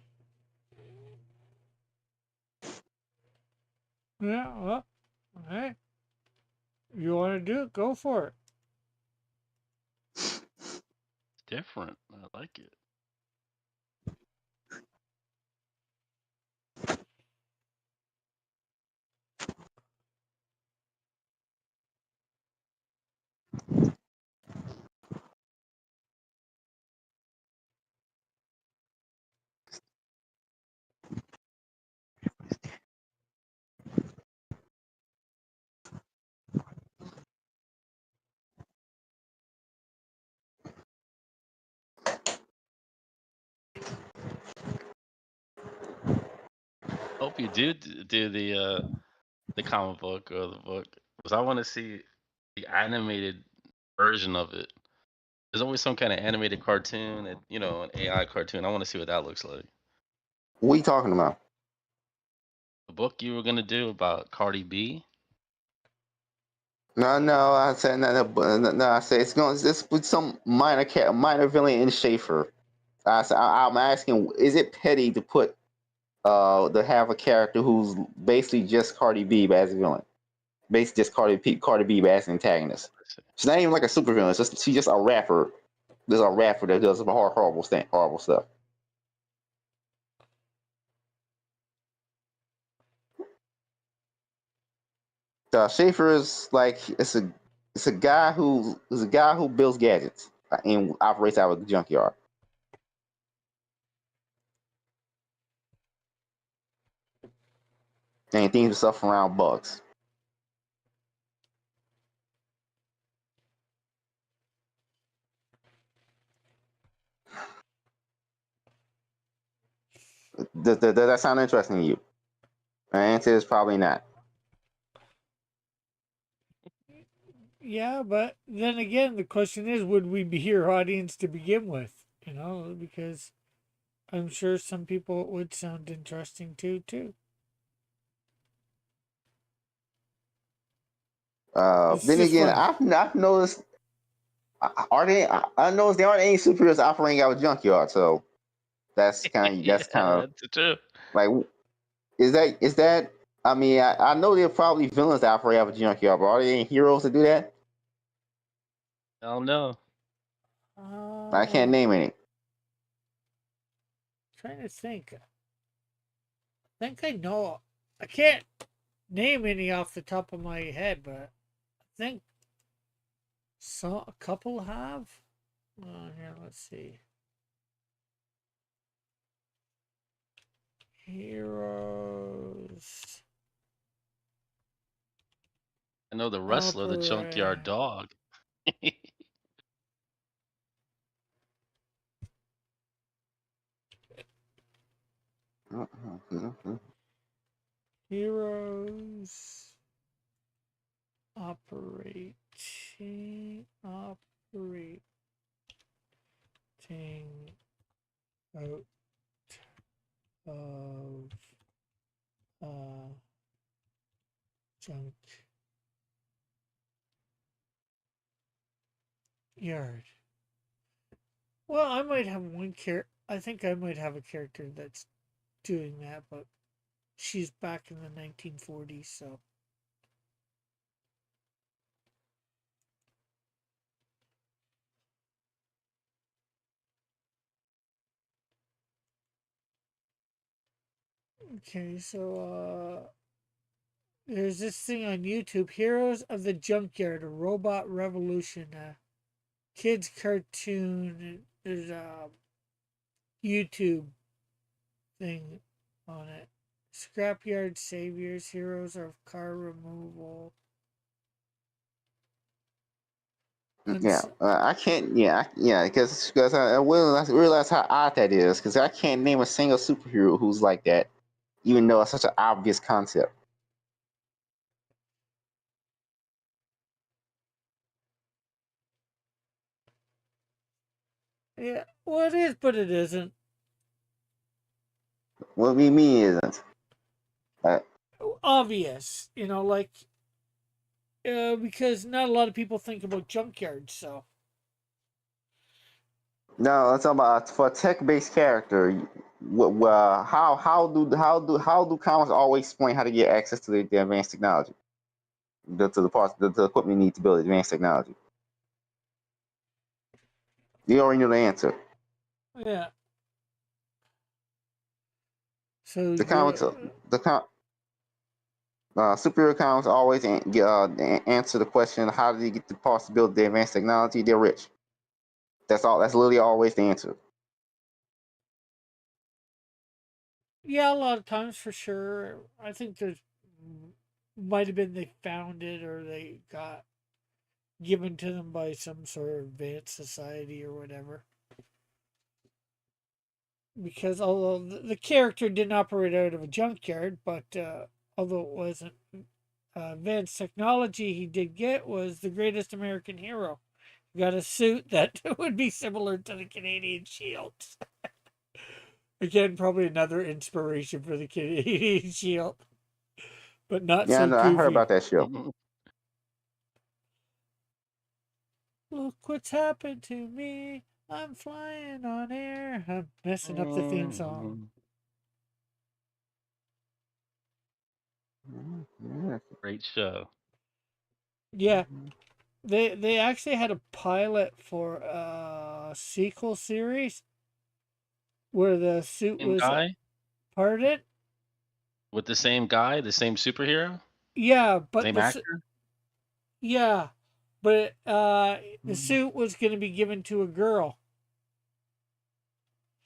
Yeah, well, hey, if you want to do it, go for it. It's different. I like it. Hope you do the comic book or the book because I want to see the animated version of it. There's always some kind of animated cartoon, an AI cartoon. I want to see what that looks like. what are you talking about? The book you were gonna do about Cardi B. No. I said no. I said it's going. This put some minor villain in Schaefer. I'm asking, is it petty to put to have a character who's basically just Cardi B as a villain, basically just Cardi B as an antagonist? She's not even like a super villain. She's just a rapper. There's a rapper that does some horrible stuff. Schaefer is like it's a guy who builds gadgets and operates out of a junkyard. And things stuff around bugs. Does that sound interesting to you? The answer is probably not. Yeah, but then again, the question is, would we be your audience to begin with? You know, because I'm sure some people it would sound interesting too. It's Then just again, fun. I've noticed are they? I noticed there aren't any superheroes operating out of junkyard, so Yeah, that's kind of that's true. like is that? I mean, I know there are probably villains that operate out of a junkyard, but are there any heroes that do that? I don't know. I can't Uh, name any. Trying to think. I think I know. I can't name any off the top of my head, but I think a couple have. Here, let's see. Heroes I know the wrestler, the Junkyard operate. Dog. Heroes operating out of junk yard. Well, I might have one character. I think I might have a character that's doing that, but she's back in the 1940s, so. Okay, so there's this thing on YouTube, Heroes of the Junkyard, a Robot Revolution, kids cartoon. There's a YouTube thing on it. Scrapyard Saviors, Heroes of Car Removal. Yeah, I can't. Yeah, because I realize how odd that is. Because I can't name a single superhero who's like that, even though it's such an obvious concept. Yeah, well, it is, but it isn't. What we mean isn't. Uh, Obvious, like because not a lot of people think about junkyards, so. no, let's talk about for a tech-based character. How do comics always explain how to get access to the advanced technology, to the parts, the equipment you need to build advanced technology? You already know the answer. Yeah. So The comics, the com- superhero comics always answer the question: how do you get the parts to build the advanced technology? They're rich. That's all. That's literally always the answer. yeah, a lot of times for sure. I think there's might have been they found it or they got given to them by some sort of advanced society or whatever. Because although the character didn't operate out of a junkyard, but although it wasn't advanced technology, he did get was the greatest American hero. He got a suit that would be similar to the Canadian Shield. Again, probably another inspiration for the Canadian Shield, but not Yeah, so no, I heard goofy. about that show. Look what's happened to me. I'm flying on air. I'm messing up the theme song. Great show. Yeah, they actually had a pilot for a sequel series where the suit Same was guy parted. with the same guy, the same superhero, Yeah, but same actor. yeah, but the suit was going to be given to a girl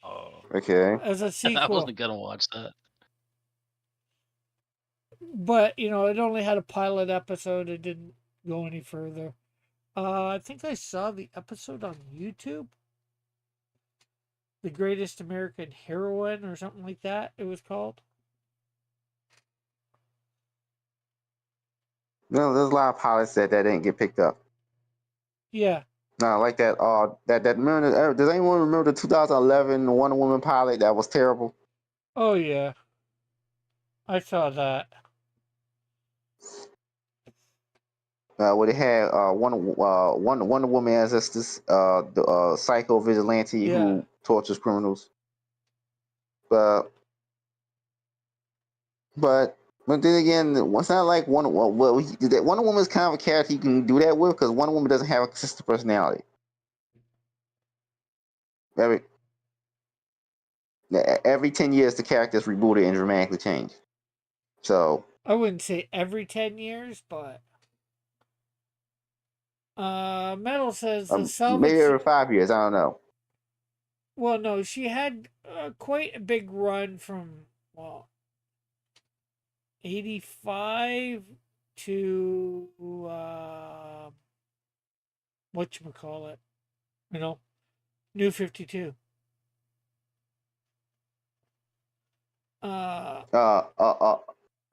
Oh, Okay. as a I sequel. wasn't gonna watch that. But it only had a pilot episode. It didn't go any further. I think I saw the episode on YouTube. The Greatest American Heroine or something like that, it was called. No, there's a lot of pilots that didn't get picked up. Yeah. No, like that. Remember, does anyone remember the 2011 Wonder Woman pilot that was terrible? Oh, yeah. I saw that. Where they had Wonder Woman as the psycho vigilante Yeah. who tortures criminals. But then again, it's not like Wonder Woman is kind of a character you can do that with because Wonder Woman doesn't have a consistent personality. Every every 10 years, the character is rebooted and dramatically changed. So I wouldn't say every 10 years, but Metal says the maybe salvage. every 5 years. I don't know. Well, no, she had quite a big run from, well, 85 to whatchamacallit, New 52. Uh, Uh, uh,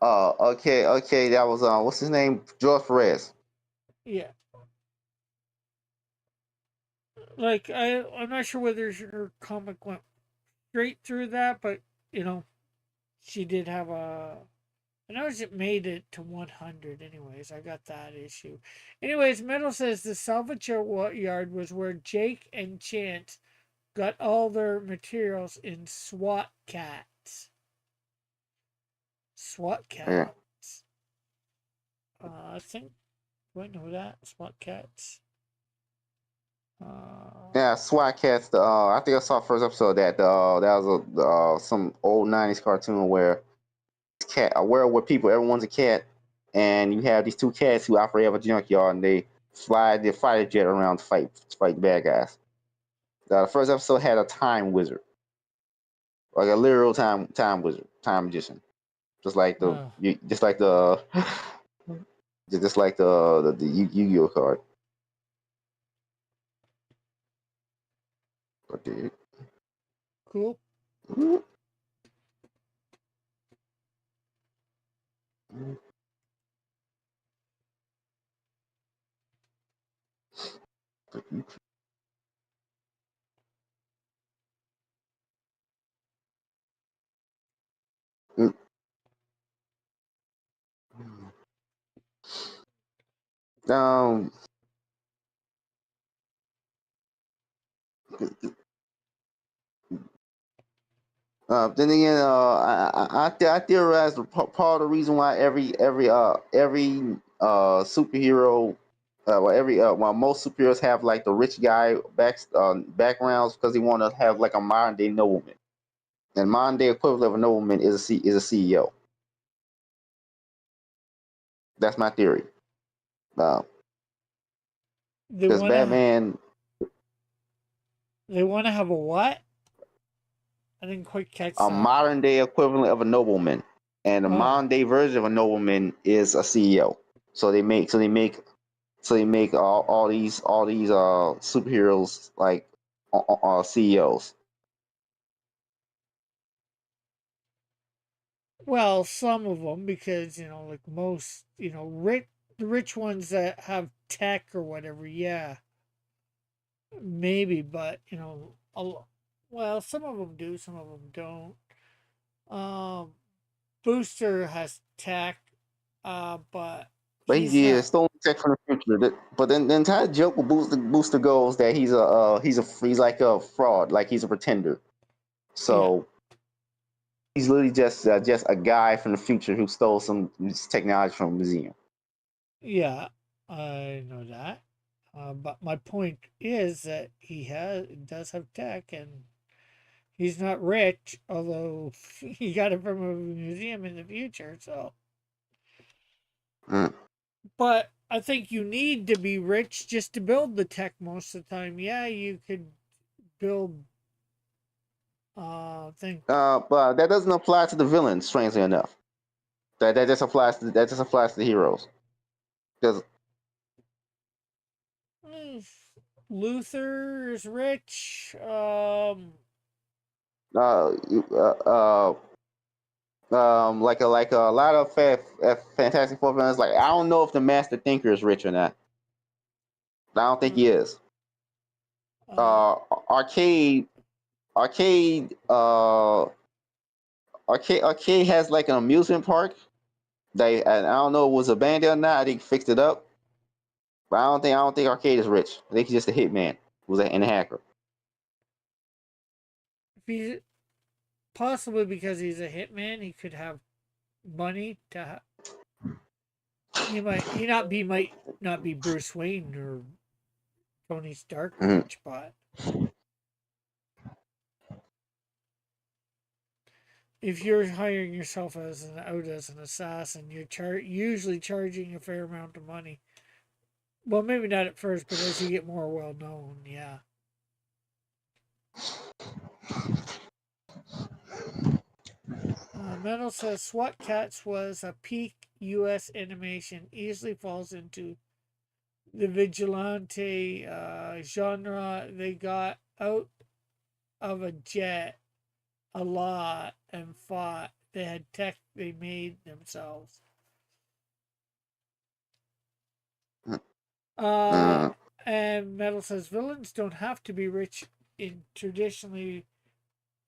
uh, okay. That was what's his name? George Perez. yeah. Like, I'm not sure whether her comic went straight through that, but, she did have a. I know it made it to 100, anyways. I got that issue. Anyways, Metal says the salvage yard was where Jake and Chance got all their materials in SWAT cats. SWAT Yeah. cats. I think. Do I know that? SWAT cats. Yeah, SWAT Cats. I think I saw the first episode of that. That was some old '90s cartoon where cat a world where people everyone's a cat, and you have these two cats who operate out of a junkyard, and they fly their fighter jet around to fight the bad guys. The first episode had a time wizard, like a literal time wizard, time magician, just like the uh, you- just like the just like the Yu-Gi-Oh card. Okay. cool. Um, then again, I theorize part of the reason why every superhero, well, most superheroes have like the rich guy backgrounds because they want to have like a modern day nobleman, and modern day equivalent of a nobleman is a CEO. That's my theory. Because They wanna Batman, they wanna have a what? I didn't quite catch a that. modern day equivalent of a nobleman, and a Oh, modern day version of a nobleman is a CEO. So they make all these superheroes like CEOs. well, some of them because like most the rich ones that have tech or whatever. Yeah, maybe, but well, some of them do, some of them don't. Booster has tech, but But he's stolen tech from the future. But then the entire joke will boost the goals that he's like a fraud, like he's a pretender. So he's literally just a guy from the future who stole some technology from a museum. Yeah, I know that. But my point is that does have tech, and he's not rich, although he got it from a museum in the future. So, Mm. but I think you need to be rich just to build the tech most of the time. Yeah, you could build thing. But that doesn't apply to the villains, strangely enough. That just applies to the heroes. Because Luther is rich. uh, uh, like a lot of Fantastic Four villains. Like I don't know if the Master Thinker is rich or not. I don't think he is. uh, Arcade, arcade, uh, arcade has like an amusement park. And I don't know if it was abandoned or not. I think fixed it up. But I don't think Arcade is rich. I think he's just a hitman and a hacker. if he possibly because he's a hitman, he could have money to. Might not be Bruce Wayne or Tony Stark Mm-hmm. rich, but if you're hiring yourself as an assassin, you're usually charging a fair amount of money. Well, maybe not at first, but as you get more well known, yeah. Metal says SWAT Cats was a peak U.S. animation, easily falls into the vigilante genre. They got out of a jet a lot and fought. They had tech they made themselves. Mm-hmm. And Metal says villains don't have to be rich in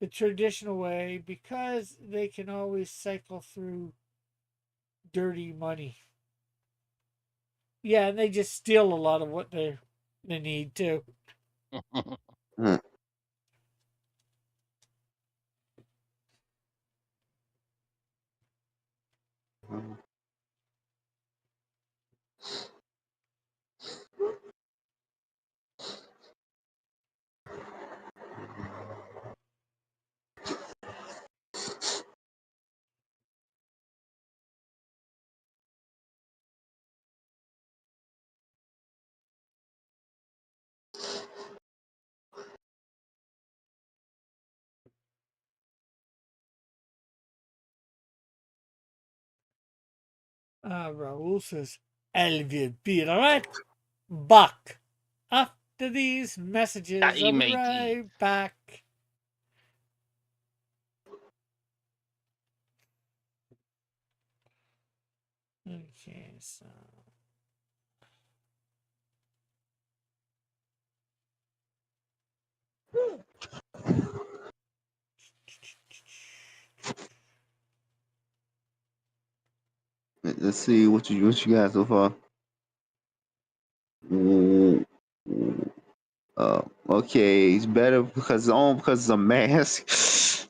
the traditional way because they can always cycle through dirty money. Yeah, and they just steal a lot of what they need to. Mm-hmm. Raul says, "I will be right back. After these messages, I'll be matey. right back." Okay, so. Let's see what you got so far. Ooh. Okay, it's better because it's a mask.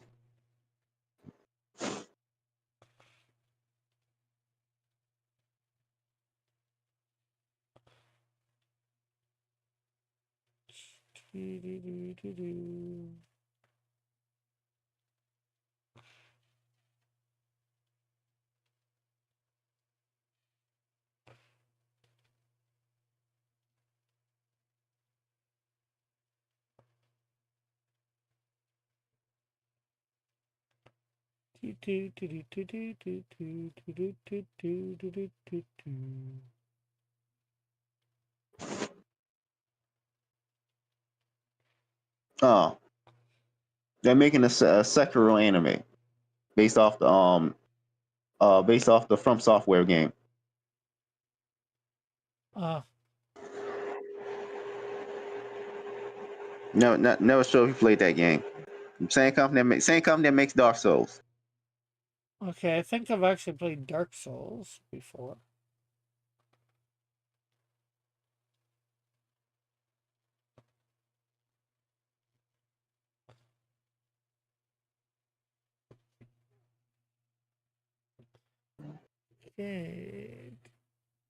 Oh, they're making a Sekiro anime based off the From Software game. Uh, Never sure if you played that game. Same company that makes Dark Souls. okay, I think I've actually played Dark Souls before. Okay.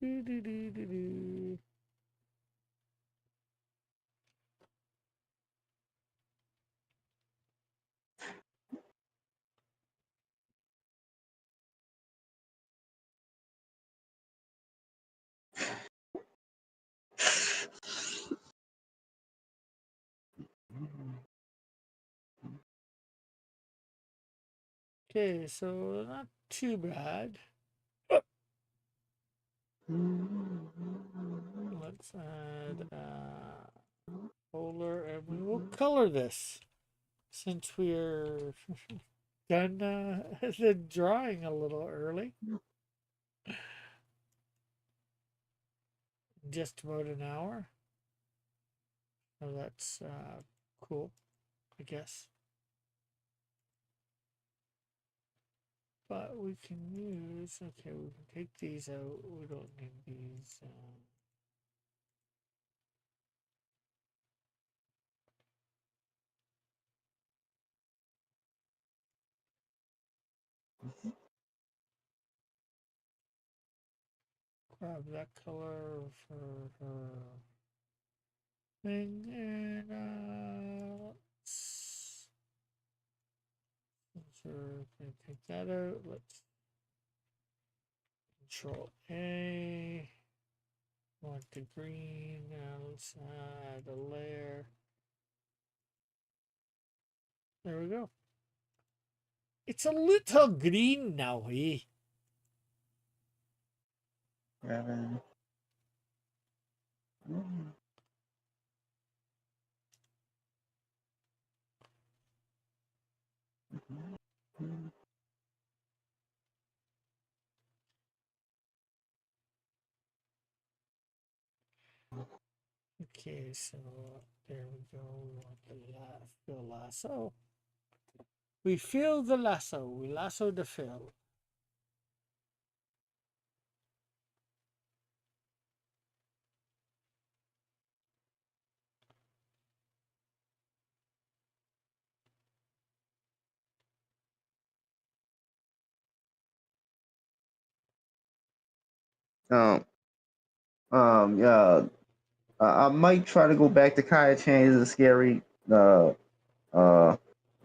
Do, do, do, do, do. Okay, so not too bad. Let's add polar and we will color this since we're done the drawing a little early. Just about an hour. So that's cool, I guess. But we can use, okay, we can take these out. We don't need these. Grab that color for her thing and let's sure can take that out. Let's Control A. Want the green. Now let's add a layer. There we go. It's a little green now, eh? Okay, so there we go. We want the lasso. We feel the lasso. We lasso the fill. Um, yeah. I might try to go back to Kaya Chains is scary. But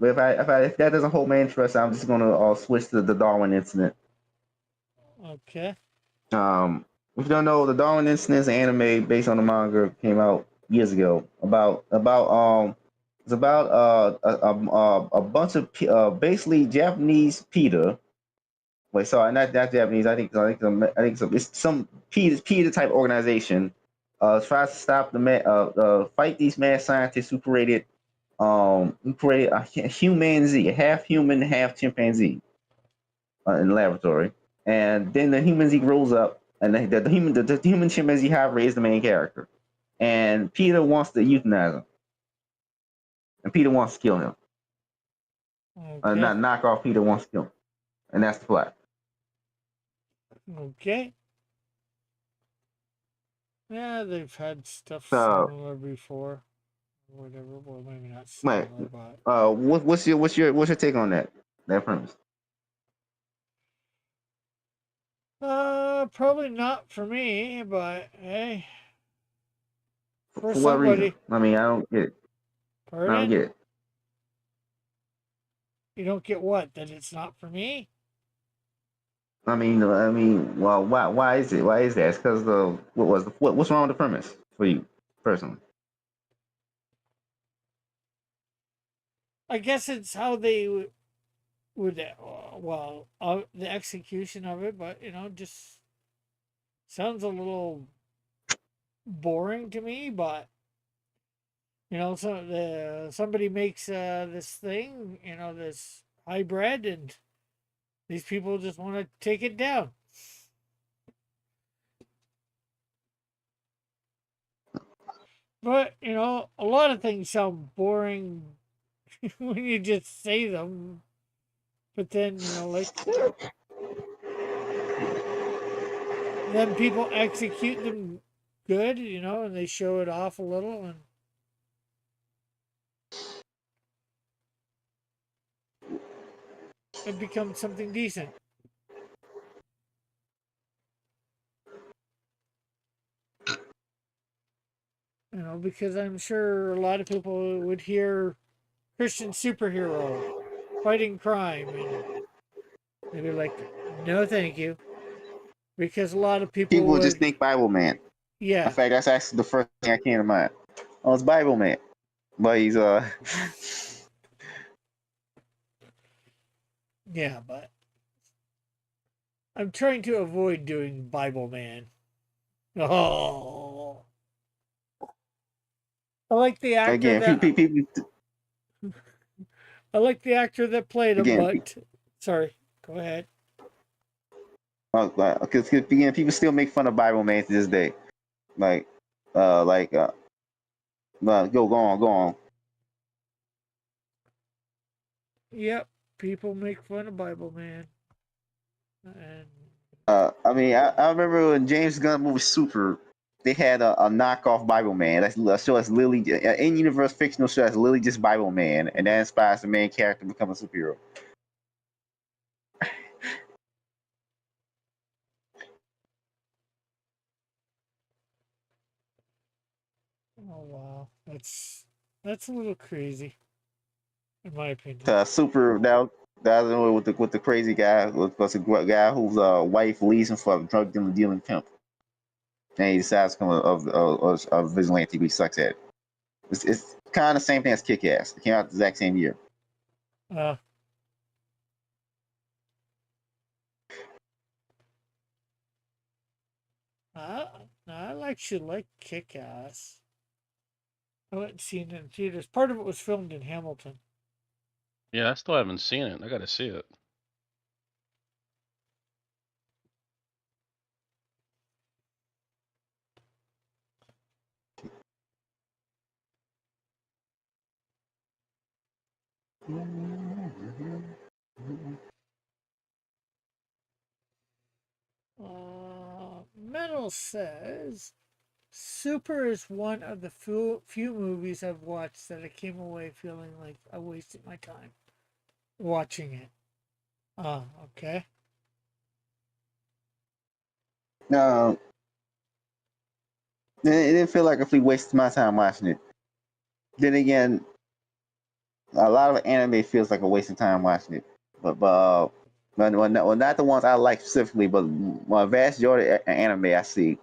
if that doesn't hold my interest, I'm just gonna switch to the Darwin incident. Okay. If you don't know, the Darwin incident anime based on the manga came out years ago. It's about a bunch of basically Japanese PETA. Wait, sorry, not Japanese. It's some PETA type organization. Tries to stop fight these mad scientists who created a humanzee, a half human, half chimpanzee in the laboratory. And then the human Z grows up, and the human chimpanzee hybrid is the main character. And Peter wants to euthanize him, and Peter wants to kill him. Okay. Not knock off Peter wants to kill him, and that's the plot. Okay. Yeah, they've had stuff So, similar before. Whatever. Well, maybe not wait, similar, but what's your take on that premise? probably not for me, but hey, for For what reason? somebody. I mean, I don't get it. I don't Pardon? get it. You don't get what? That it's not for me? Well, why is it? Why is that? It's because the what's wrong with the premise for you personally? I guess it's how they would well, the execution of it, but just sounds a little boring to me. But somebody makes this thing, this hybrid, and these people just want to take it down. But a lot of things sound boring when you just say them. But then like then people execute them good, and they show it off a little, and it becomes something decent. because I'm sure a lot of people would hear Christian superhero fighting crime and they'd be like, no, thank you. Because a lot of people People just would, think Bible Man. In yeah, fact, that's actually the first thing I came to mind. Oh, it's Bible Man, but he's yeah, but I'm trying to avoid doing Bible Man. Oh, I like the actor again that people I like the actor that played him, again but sorry, go ahead. because again people still make fun of Bible Man to this day. Like like go on. Yep, people make fun of Bible Man, and I mean, I remember when James Gunn movie Super, they had a knockoff Bible Man. That's a show that's literally in universe fictional show that's literally just Bible Man, and that inspires the main character to become a superhero. oh wow, that's a little crazy, in my opinion. Super that was with the crazy guy was a guy whose wife leaves him for a drug dealing pimp, and he decides to become a vigilante. But he sucks at it. It's kind of the same thing as Kick Ass. It came out the exact same year. Uh, I like should like Kick Ass. I went and seen it in theaters. Part of it was filmed in Hamilton. Yeah, I still haven't seen it. I gotta see it. Metal says Super is one of the few movies I've watched that I came away feeling like I wasted my time watching it. Oh, okay. No, it didn't feel like if we wasted my time watching it. Then again, a lot of anime feels like a waste of time watching it. But not the ones I like specifically, but a vast majority of anime I see.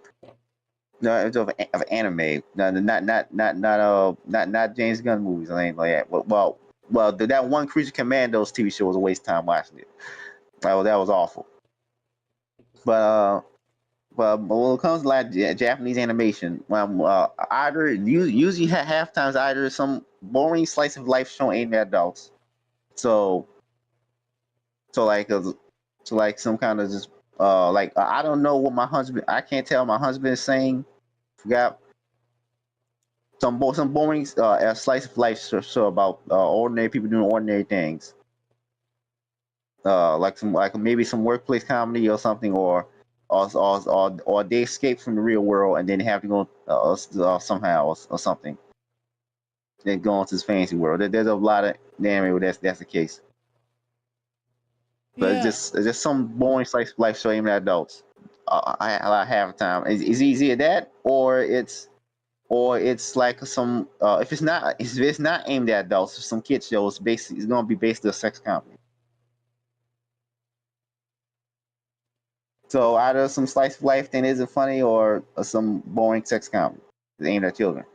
No, it's of anime. No, not James Gunn movies or anything like that. That one Creature Commandos TV show was a waste of time watching it. That was awful. But but when it comes to like Japanese animation, either usually half times either some boring slice of life show aimed at adults. So so like uh, so like some kind of just I don't know what my husband. I can't tell my husband is saying. Forgot some boring slice of life show about ordinary people doing ordinary things. Like maybe some workplace comedy or something, or they escape from the real world and then have to go somehow or something. Then go into this fantasy world. There's a lot of anime where that's the case. But Yeah, it's just some boring slice of life show aimed at adults. I have time. It's easier that or it's like some if it's not aimed at adults, some kid shows basically it's gonna be based on sex comedy. So either some slice of life thing isn't funny or some boring sex comedy aimed at children.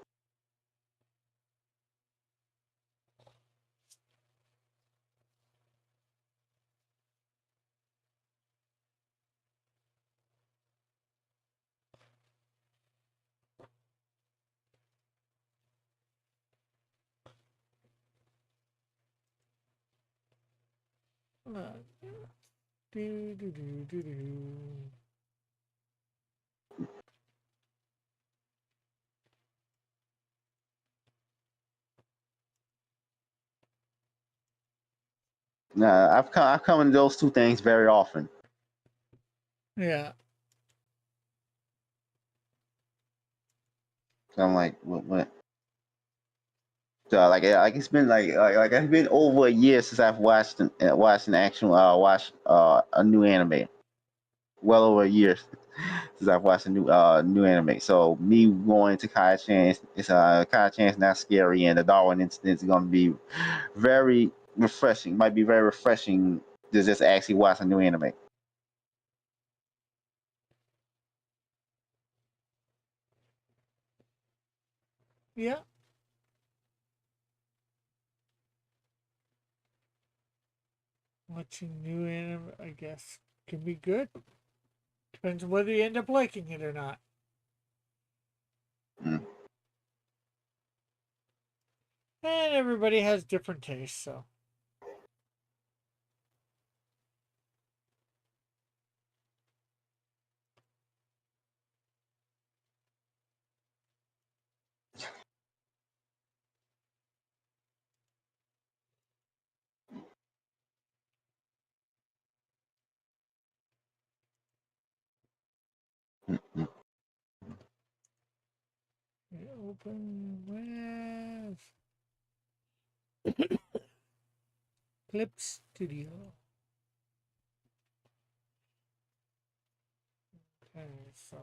do, do, do, do, do. Nah, I've come into those two things very often. Yeah, So I'm like, what? So like it's been like it's been over a year since I've watched an actual watched a new anime. Well over a year. since I've watched a new anime. So me going to Kai-chan, it's Kai-chan's not scary, and the Darwin incident is going to be very refreshing. Might be very refreshing to just actually watch a new anime. Yeah. Watching new anime, I guess, can be good. Depends on whether you end up liking it or not. Mm. And everybody has different tastes, so. Mm. Open with Clip Studio. Okay, so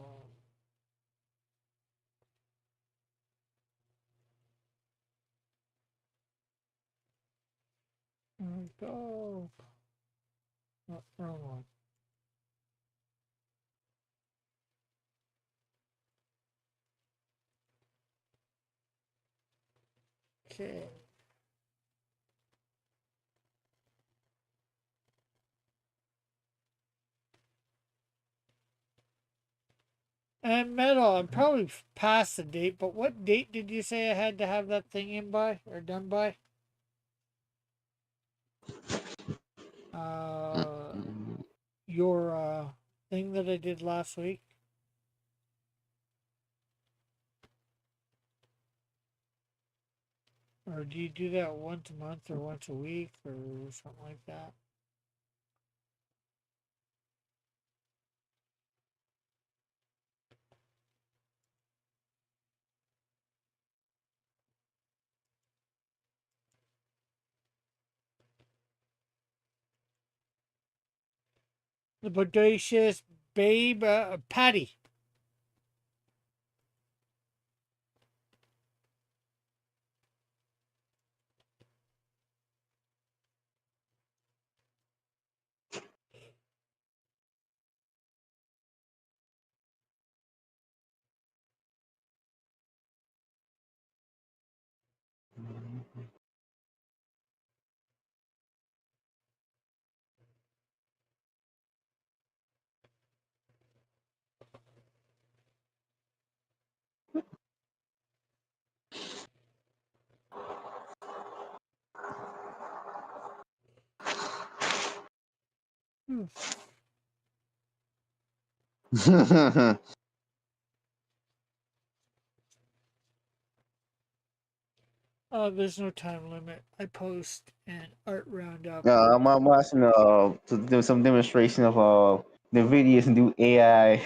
there we go. Oh, wrong one. Okay. And metal, I'm probably past the date, but what date did you say I had to have that thing in by or done by? Uh, your thing that I did last week, or do you do that once a month or once a week or something like that? The bodacious babe, Patty. Hmm. There's no time limit. I post an art roundup. I'm watching to do some demonstration of NVIDIA's new AI,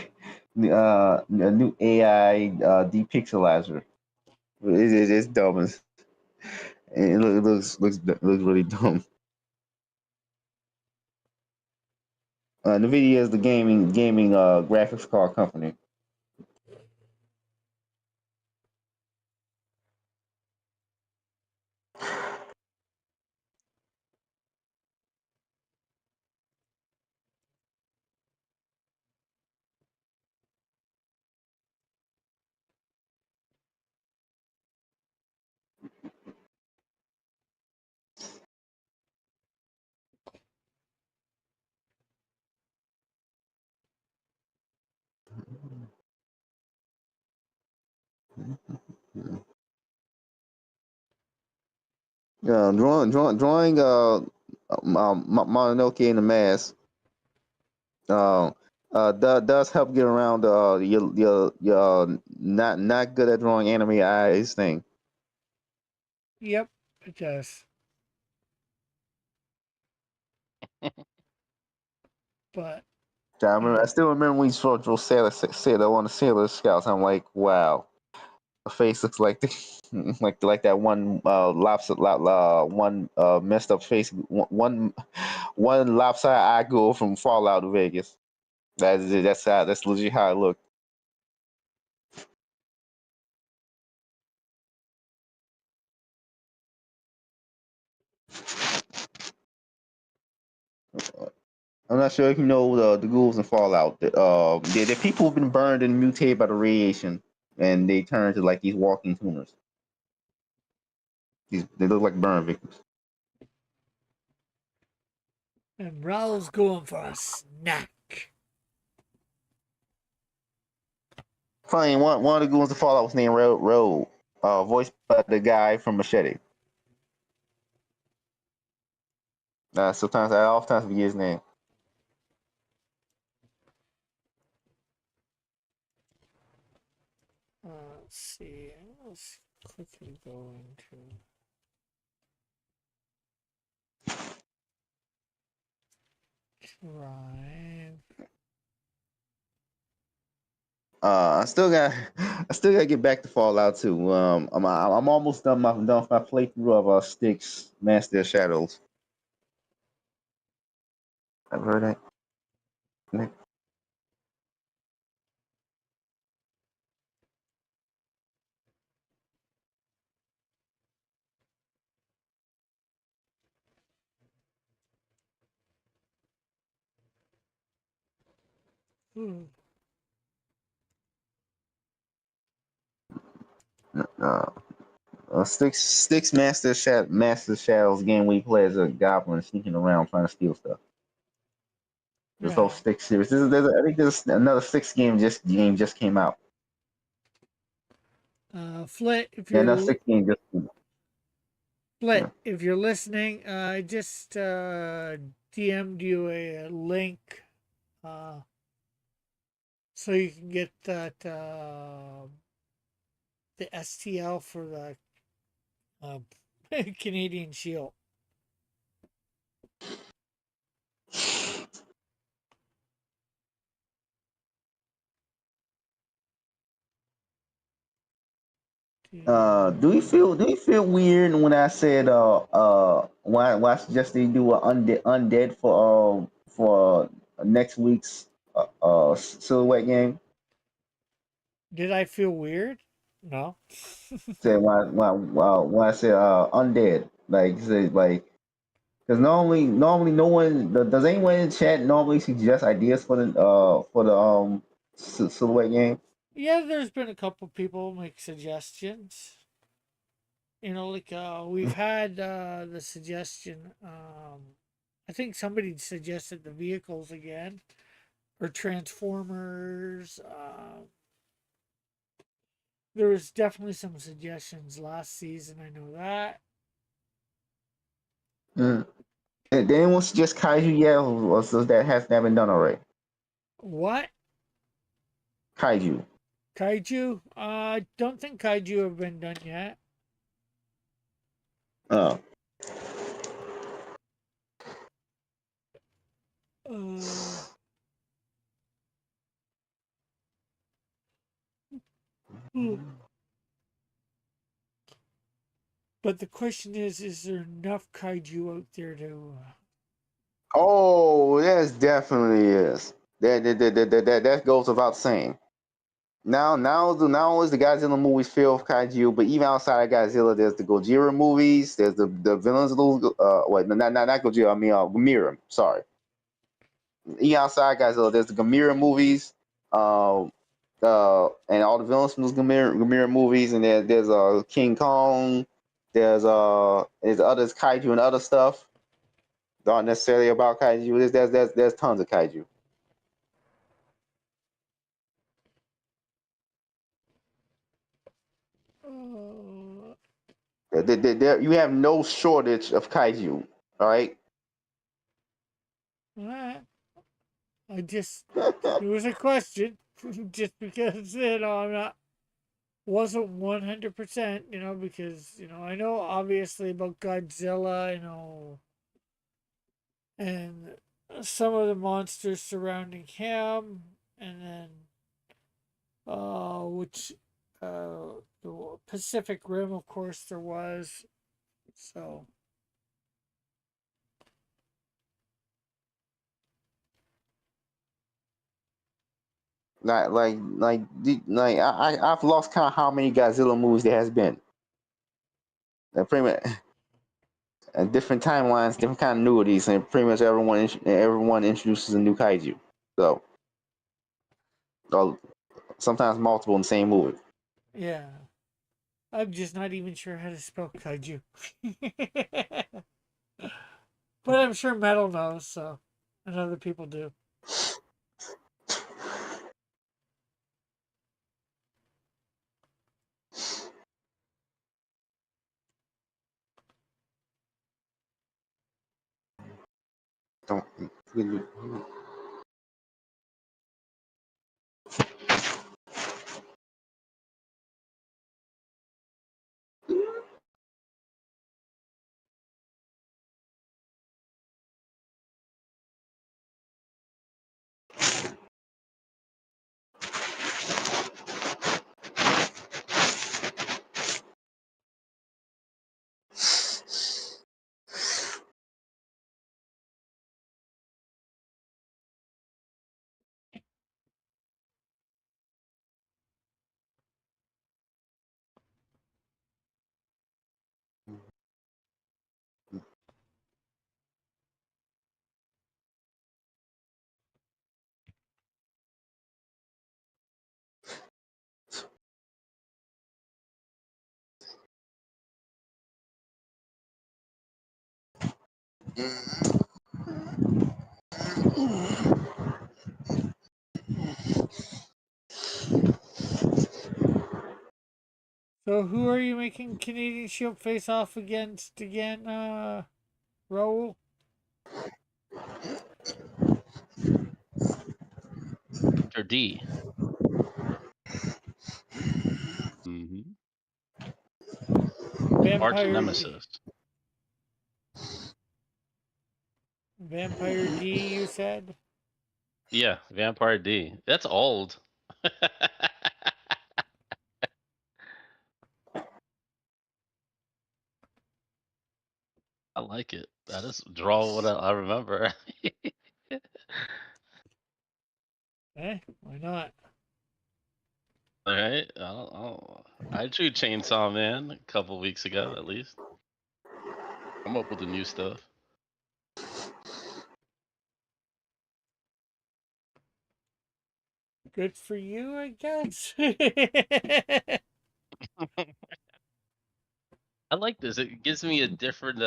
a new AI depixelizer. It's dumb. It looks really dumb. NVIDIA is the gaming graphics card company. Drawing Mononoke in the mask uh, does help get around your not good at drawing anime eyes thing. Yep, it does. But I still remember when you saw Joe Sailor on the Sailor Scouts. I'm like, wow, the face looks like the, like that one one messed up face one lopsided eye girl from Fallout Vegas. That's it. That's legit how it looked. I'm not sure if you know the ghouls in Fallout. The people have been burned and mutated by the radiation, and they turn to like these walking tumors. They look like burn victims. And Raul's going for a snack. Funny, one of the ghouls in Fallout was named Road, voiced by the guy from Machete. Sometimes I oftentimes forget his name. Let's see. Let's quickly go into Drive. I still gotta get back to Fallout 2. I'm almost done with my playthrough of Styx Master of Shadows. I've heard that. Hmm. Styx Master of Shadows game where you play as a goblin sneaking around trying to steal stuff. This whole Yeah. Styx series. I think there's another Styx game just came out. Flit, if Yeah, another you're Styx game just came out. Flit, Yeah. if you're listening, I just DM'd you a link uh, so you can get that the STL for the uh, Canadian Shield. Do you feel weird when I said why I suggest they do a undead for next week's silhouette game? Did I feel weird? No. Say why I said undead, like say like because normally no one does anyone in chat normally suggest ideas for the silhouette game. Yeah, there's been a couple people make suggestions. You know, like we've had the suggestion. I think somebody suggested the vehicles again or Transformers. There was definitely some suggestions last season. I know that. Mm. Did anyone suggest kaiju yet, or so that has not been done already? What Kaiju. kaiju? I don't think kaiju have been done yet. Uh, Uh, hmm. But the question is there enough kaiju out there to? oh, yes, definitely is. That goes without saying. Now not only is the Godzilla movies filled with kaiju, but even outside of Godzilla, there's the Gojira movies. There's the villains of those. Wait, not Gojira. I mean, Gamera. Sorry. Even outside Godzilla, there's the Gamera movies. Um, and all the villains from those Gamera movies, and there's King Kong. There's others kaiju and other stuff. Not necessarily about kaiju. There's tons of kaiju. Uh, You have no shortage of kaiju. All right. I just it was a question, just because I'm not wasn't 100%, because I know obviously about Godzilla, and some of the monsters surrounding him, and then which the Pacific Rim, of course, there was. So I've lost count how many Godzilla movies there has been. Pretty much, and different timelines, different continuities, and pretty much everyone introduces a new kaiju. So, sometimes multiple in the same movie. Yeah. I'm just not even sure how to spell kaiju. But I'm sure Metal knows, so. And other people do. Don't. So who are you making Canadian Shield face off against again, Raul? Or D. Mm-hmm. Arch Vampire D. nemesis. Vampire D, you said? Yeah, Vampire D. That's old. I like it. I just draw what I remember. Why not? All right. I drew Chainsaw Man a couple weeks ago, at least. I'm up with the new stuff. Good for you, I guess. I like this. It gives me a different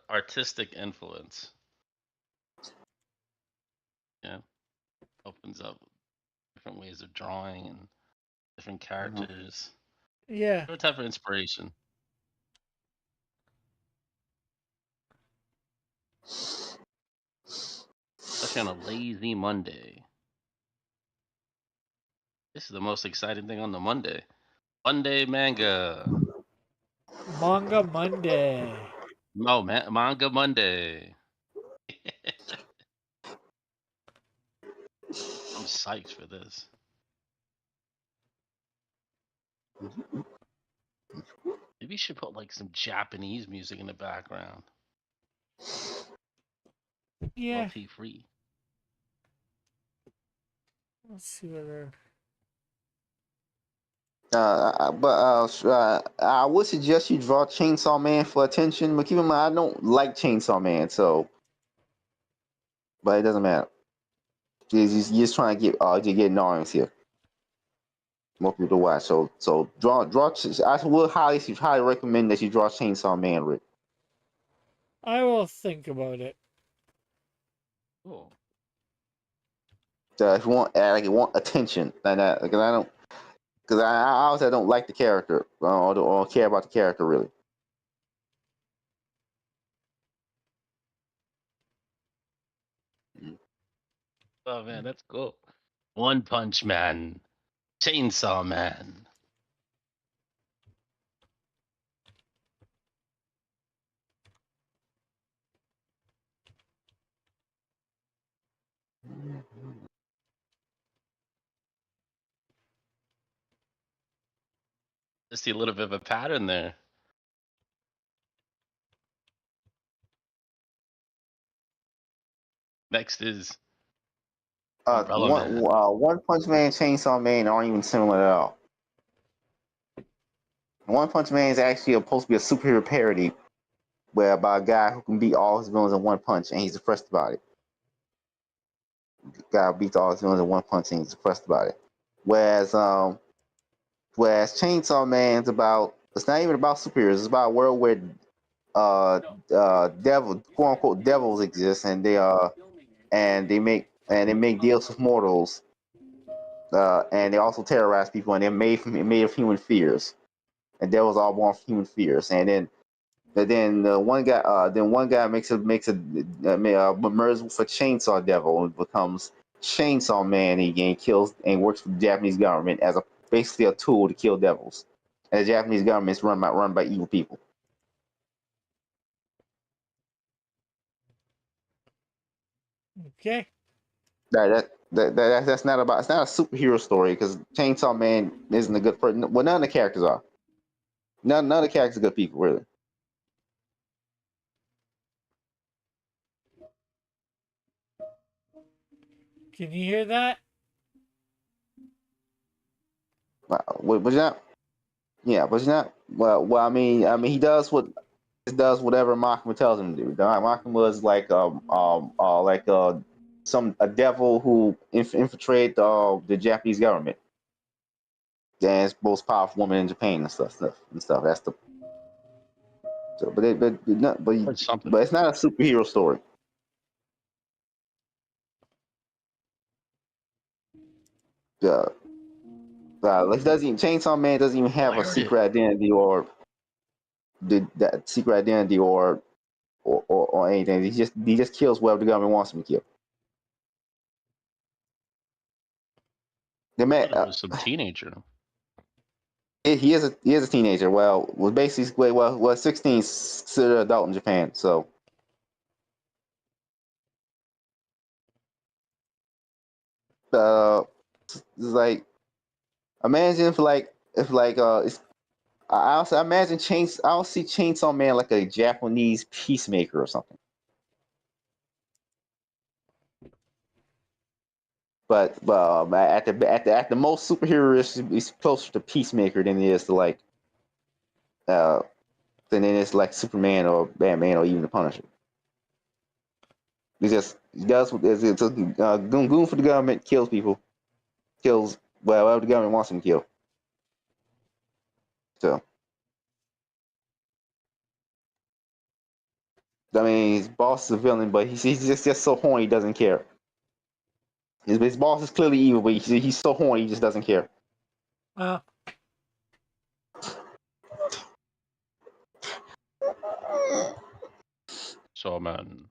artistic influence. Yeah, opens up different ways of drawing and different characters. Yeah. Different type of inspiration. Especially on a lazy Monday. This is the most exciting thing on the Monday. Monday manga. Manga Monday. No, Manga Monday. I'm psyched for this. Maybe you should put like some Japanese music in the background. Yeah. Royalty free. Let's see whether. I would suggest you draw Chainsaw Man for attention, but keep in mind I don't like Chainsaw Man, so but it doesn't matter. You're just trying to get an audience here, more people to watch. So draw. I would highly recommend that you draw Chainsaw Man, Rick. I will think about it. Cool. If you want attention, because I don't, because I also don't like the character or care about the character really. Oh man, that's cool. One Punch Man. Chainsaw Man. I see a little bit of a pattern there. Next is Umbrella Man. One Punch Man, Chainsaw Man aren't even similar at all. One Punch Man is actually supposed to be a superhero parody, where about a guy who can beat all his villains in one punch, and he's depressed about it. The guy beats all his villains in one punch, and he's depressed about it. Whereas Chainsaw Man's about, it's not even about superheroes. It's about a world where devil, quote unquote devils exist, and they make deals with mortals, and they also terrorize people, and they're made of human fears, and devils are all born from human fears, and then one guy merges with a chainsaw devil and becomes Chainsaw Man, and he kills and works for the Japanese government as basically a tool to kill devils. And the Japanese government is run by evil people. Okay. That's not about, it's not a superhero story, because Chainsaw Man isn't a good person. Well, none of the characters are. None of the characters are good people, really. Can you hear that? But you're not. Yeah, but you're not. Well, he does whatever Makima tells him to do. Makima is like a devil who infiltrated the Japanese government. And it's most powerful woman in Japan and stuff. That's the so, That's something. but it's not a superhero story. Uh, it doesn't even, Chainsaw Man doesn't even have a secret identity or that secret identity or anything. He just kills whatever the government wants him to kill. The I man, thought it was some teenager. he is a teenager. Well, basically, 16 is considered an adult in Japan. So, it's like, imagine if I also imagine I'll see Chainsaw Man like a Japanese peacemaker or something. But at the most, superhero is closer to peacemaker than it is to uh than it is like Superman or Batman or even the Punisher. He does what it's a goon for the government, kills people, kills whatever the government wants him to kill. So I mean, his boss is a villain, but he's just so horny he doesn't care. His boss is clearly evil, but he's so horny he just doesn't care. Uh, So man.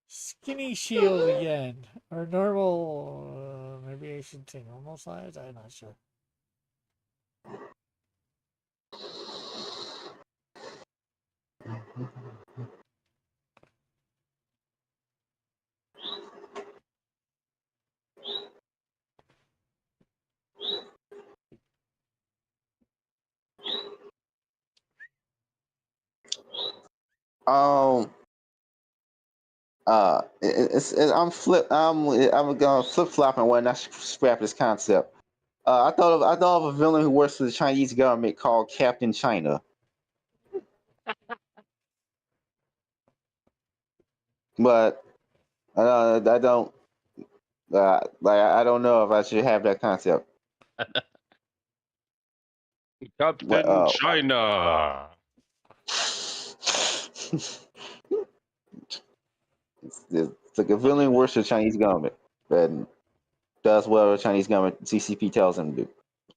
Skinny shield again. Or normal. Maybe I should say normal size. I'm not sure. Um. I'm gonna flip flopping when I scrap this concept. I thought of a villain who works for the Chinese government called Captain China, but I don't I don't know if I should have that concept. But Captain China. it's like a villain who works for the Chinese government and does whatever the Chinese government CCP tells him to do.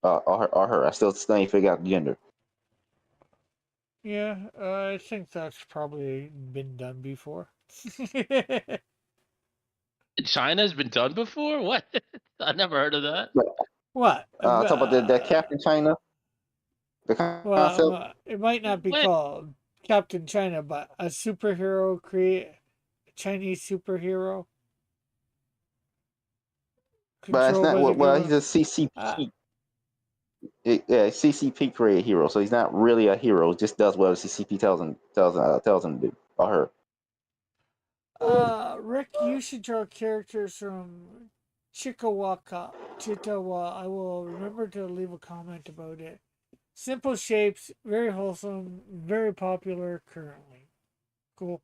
Or her. I still ain't figure out the gender. Yeah, I think that's probably been done before. China's been done before? What? I never heard of that. But, What? talk about the Captain China, the concept. Well, it might not be Wait, called Captain China, but a superhero create a Chinese superhero But it's controlled not by the well. He's government. a Uh, CCP. Yeah, CCP created hero, so he's not really a hero. Just does what the CCP tells him to do, or her. Rick, you should draw characters from Chitawa. I will remember to leave a comment about it. Simple shapes, very wholesome, very popular currently. Cool.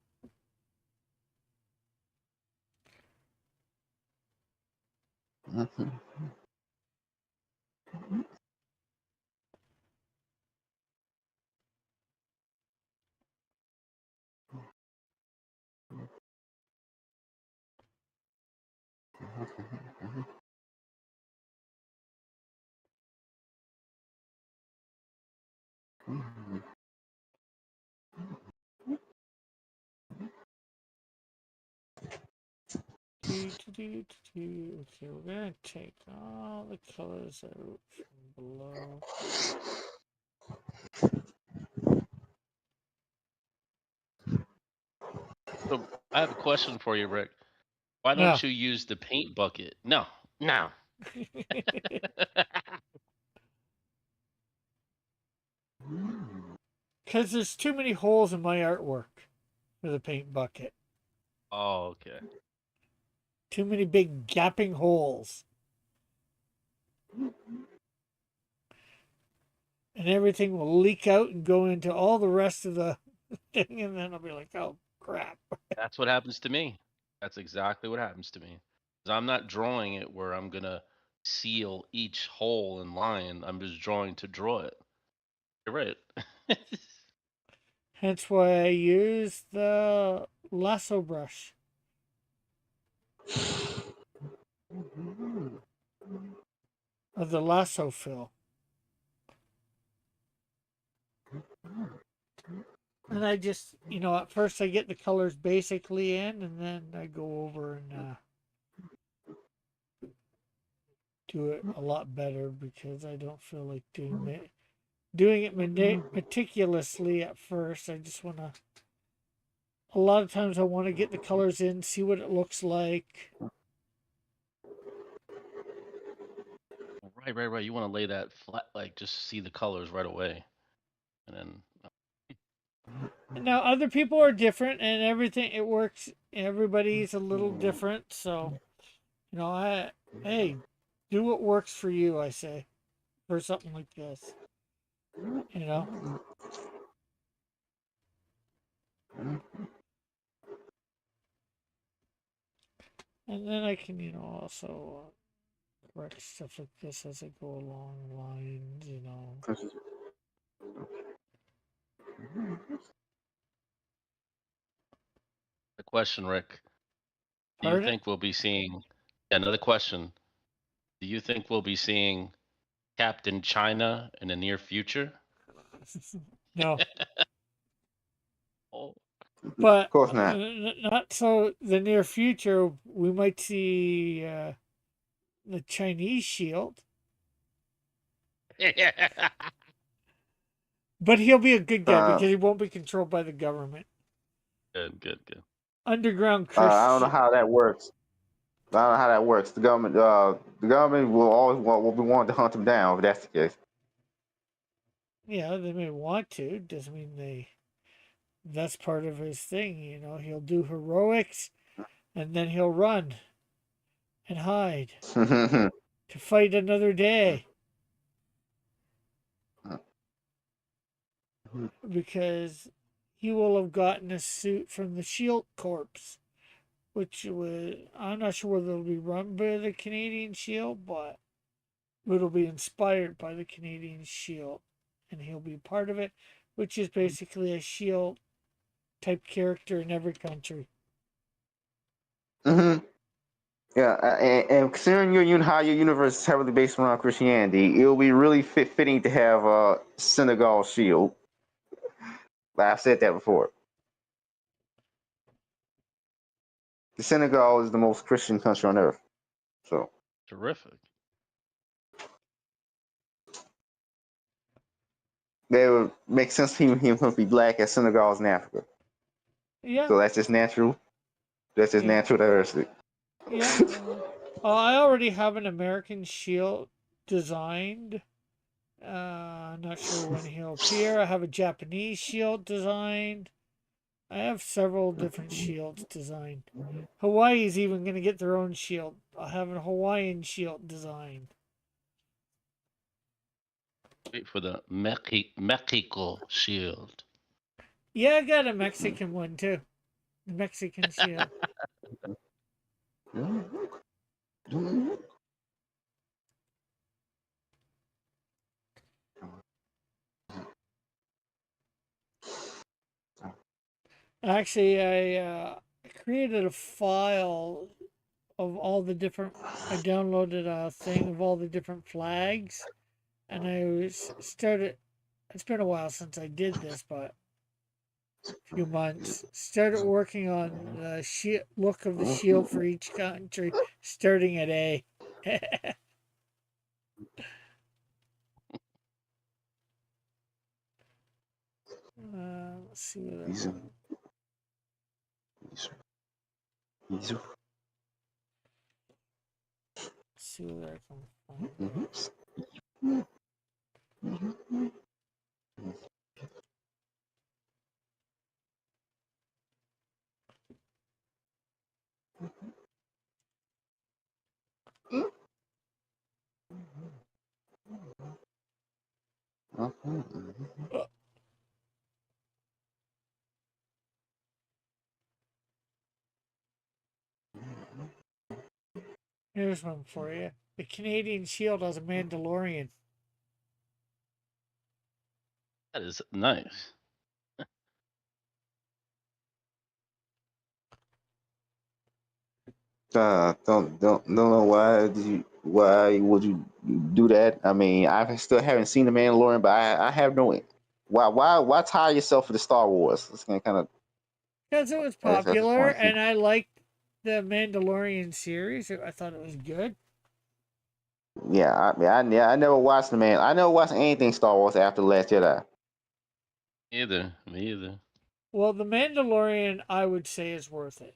Okay, we're gonna take all the colors out from below. so I have a question for you, Rick. Why Yeah. don't you use the paint bucket? No, no. Because there's too many holes in my artwork for the paint bucket. Oh, okay. Too many big gapping holes. And everything will leak out and go into all the rest of the thing, and then I'll be like, oh crap. That's what happens to me. That's exactly what happens to me. 'Cause I'm not drawing it where I'm gonna seal each hole in line. I'm just drawing to draw it. You're right. Hence why I use the lasso brush or the lasso fill. And I just, at first I get the colors basically in, and then I go over and do it a lot better because I don't feel like doing it meticulously at first. I just want to. A lot of times I want to get the colors in, see what it looks like. Right. You want to lay that flat, like just see the colors right away, and then Now other people are different, and everything it works. Everybody's a little different, so I hey, do what works for you. I say for something like this, you know. And then I can, also correct stuff like this as I go along lines. the question, Rick. Do you Pardon? think we'll be seeing another question? Do you think we'll be seeing Captain China in the near future? No, Oh, Of but course not. not so the near future. We might see the Chinese shield, but he'll be a good guy Uh, because he won't be controlled by the government. good. Underground I don't know Christian. how that works. I don't know how that works. The government will always will be wanting to hunt him down if that's the case. Yeah, they may want to. Doesn't mean they that's part of his thing. He'll do heroics, and then he'll run and hide to fight another day because he will have gotten a suit from the Shield Corps, which was, I'm not sure whether it'll be run by the Canadian Shield, but it'll be inspired by the Canadian Shield, and he'll be part of it, which is basically a Shield type character in every country. Hmm. Yeah, and considering how your universe is heavily based around Christianity, it'll be really fitting to have a Senegal shield. I've said that before. The Senegal is the most Christian country on earth, so Terrific. that would make sense for him to be black, as Senegal is in Africa. Yeah, So that's just natural. That's just yeah, natural diversity. yeah. I already have an American Shield designed. Not sure when he'll appear. I have a Japanese shield designed. I have several different shields designed. Hawaii's even going to get their own shield. I have a Hawaiian shield designed. Wait for the Mexico shield. Yeah, I got a Mexican one too. The Mexican shield. Actually, I created a file of all the different. I downloaded a thing of all the different flags, and started. It's been a while since I did this, but a few months. Started working on the look of the shield for each country, starting at A. Let's see what I can. See what I can find. Here's one for you. The Canadian Shield has a Mandalorian. That is nice. Don't know why would you do that? I mean, I still haven't seen the Mandalorian, but I have no. Why tie yourself to the Star Wars? It's kind of Because it was that's just popular one thing. and I liked the Mandalorian series. I thought it was good. Yeah, I never watched the man. I never watched anything Star Wars after the Last Jedi. Me either. Well, the Mandalorian, I would say, is worth it.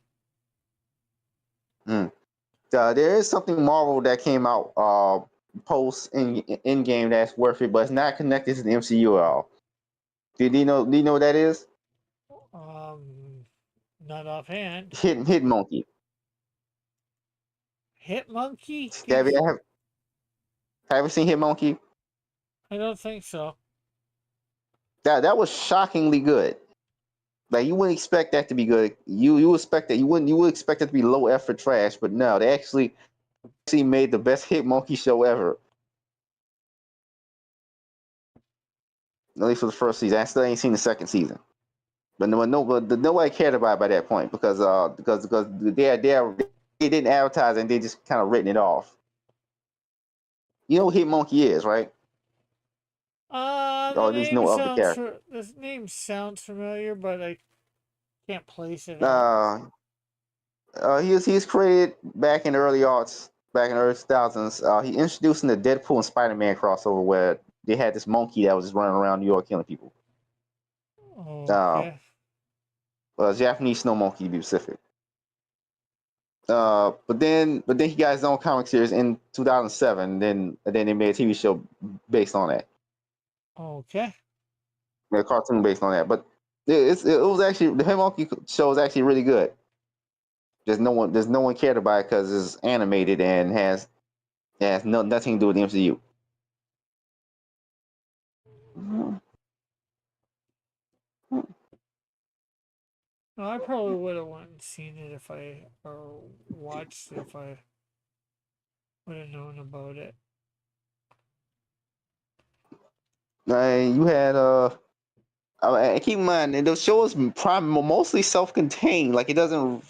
There is something Marvel that came out post in game that's worth it, but it's not connected to the MCU at all. Do you know? Do you know what that is? Not offhand. Hit Monkey. Hit Monkey? Have you seen Hit Monkey? I don't think so. That was shockingly good. Like you wouldn't expect that to be good. You expect that you would expect it to be low effort trash, but no, they actually made the best Hit Monkey show ever. At least for the first season. I still ain't seen the second season. But nobody cared about it by that point because they didn't advertise and they just kind of written it off. You know who Hit Monkey is, right? Or The at least know of the character. this name sounds familiar, but I can't place it. He's created back in the early aughts, back in the early 2000s. He introduced in the Deadpool and Spider-Man crossover where they had this monkey that was just running around New York killing people. Okay. Japanese snow monkey to be specific. But then he got his own comic series in 2007. Then they made a TV show based on that. Okay. Made a cartoon based on that. But it was actually the Hitmonkey show is actually really good. There's no one cared about it because it's animated and has nothing to do with the MCU. No, I probably would have went and seen it if I or watched it if I would have known about it. You had keep in mind the show is mostly self-contained. Like it doesn't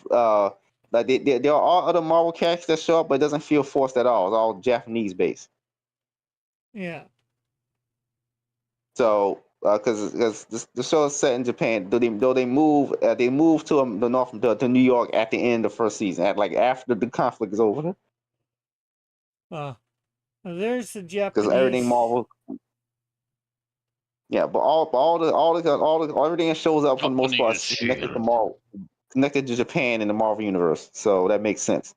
like there are all other Marvel characters that show up, but it doesn't feel forced at all. It's all Japanese based. Yeah. So because the show is set in Japan, though they move to the north to New York at the end of the first season, at like after the conflict is over, There's the because everything Japanese. Marvel. Yeah, but everything that shows up for the most part Japanese is connected to shield. Marvel, connected to Japan and the Marvel universe. So that makes sense.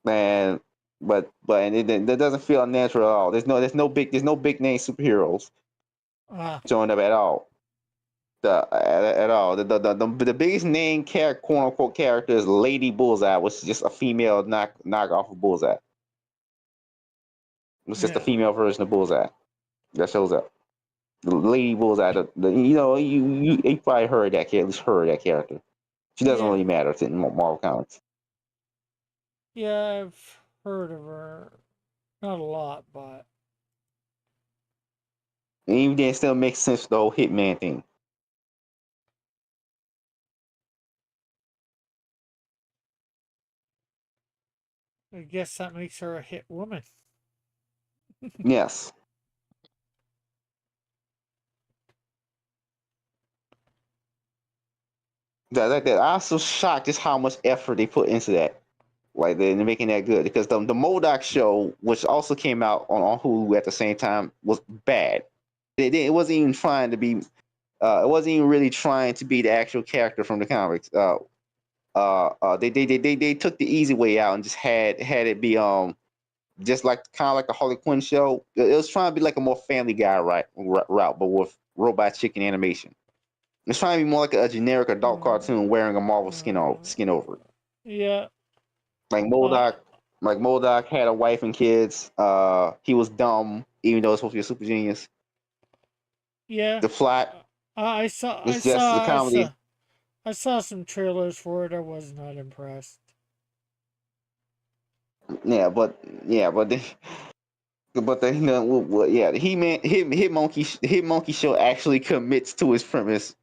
And and it doesn't feel unnatural at all. There's no big name superheroes Ah, showing up at all. At all. The biggest name character, quote unquote, character is Lady Bullseye, which is just a female knockoff of Bullseye. It's just a yeah. female version of Bullseye that shows up. Lady Bullseye, you probably heard that at least heard that character. She doesn't Yeah. really matter to Marvel Comics. Yeah, I've heard of her. Not a lot, but And even then, it still makes sense the whole Hitman thing. I guess that makes her a hit woman. Yes, that I was so shocked just how much effort they put into that. Like they're making that good because the Modoc show, which also came out on Hulu at the same time, was bad. It wasn't even trying to be. It wasn't even really trying to be the actual character from the comics. They took the easy way out and just had it be just like kind of like the Harley Quinn show. It was trying to be like a more Family Guy route, but with robot chicken animation. It's trying to be more like a generic adult cartoon wearing a Marvel skin over it. Yeah. Like Uh, Modoc had a wife and kids. He was dumb, even though it's supposed to be a super genius. yeah. The plot I is just the comedy. I saw some trailers for it. I was not impressed. Yeah, but the Hit Monkey show actually commits to his premise,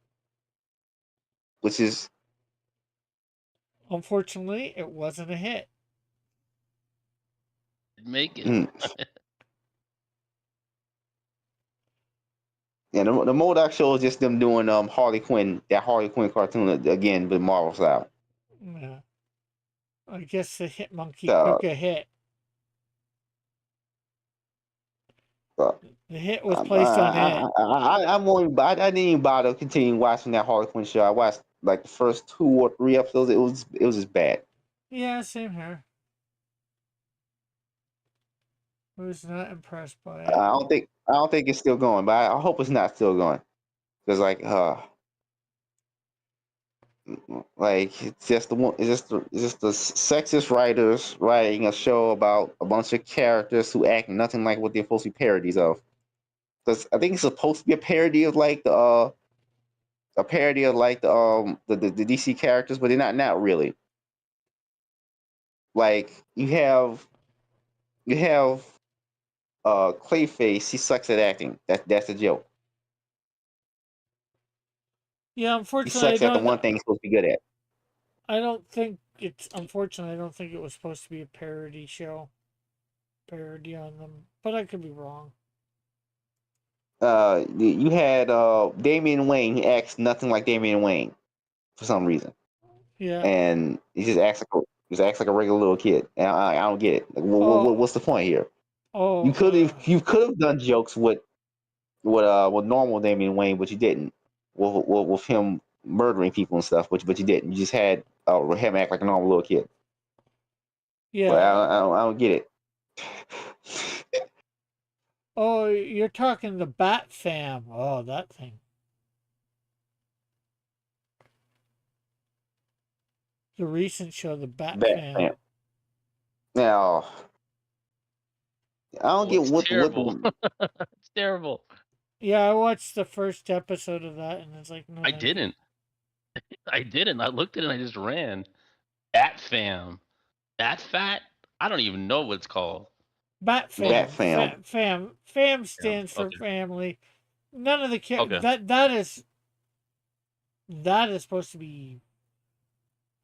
which is Unfortunately, it wasn't a hit. Make it. mm, yeah. The Modoc show is just them doing Harley Quinn cartoon again with Marvel style. Yeah. I guess the hit monkey Uh, took a hit. uh, The hit was placed on it. I didn't even bother continuing watching that Harley Quinn show. I watched like the first 2 or 3 episodes. It was just bad. Yeah, same here. I was not impressed by it. I don't think it's still going, but I hope it's not still going because it's just it's just the sexist writers writing a show about a bunch of characters who act nothing like what they're supposed to be parodies of. Because I think it's supposed to be a parody of like the DC characters, but they're not really. Like you have Clayface, he sucks at acting. That's a joke. Yeah, He unfortunately, sucks at the one thing he's supposed to be good at. I don't think it's. Unfortunately, I don't think it was supposed to be a parody show. Parody on them, but I could be wrong. You had Damian Wayne, he acts nothing like Damian Wayne for some reason. Yeah. And he just acts like a regular little kid. And I don't get it. Like, Oh. what's the point here? Oh. You could have done jokes with normal Damian Wayne, but you didn't. With him murdering people and stuff, but you didn't. You just had him act like a normal little kid. But Yeah. I don't get it. Oh, you're talking the Bat Fam. Oh, that thing. The recent show, the Bat Bat Fam. Fam. Now, I don't get It's what terrible. the It's terrible. Yeah, I watched the first episode of that, and it's like, no, I thank you. didn't. I didn't. I looked at it and I just ran. Bat Fam. Bat Fat? I don't even know what it's called. Bat Bat Fam. Fam. Fam stands for Okay. family. None of the Okay. that is supposed to be.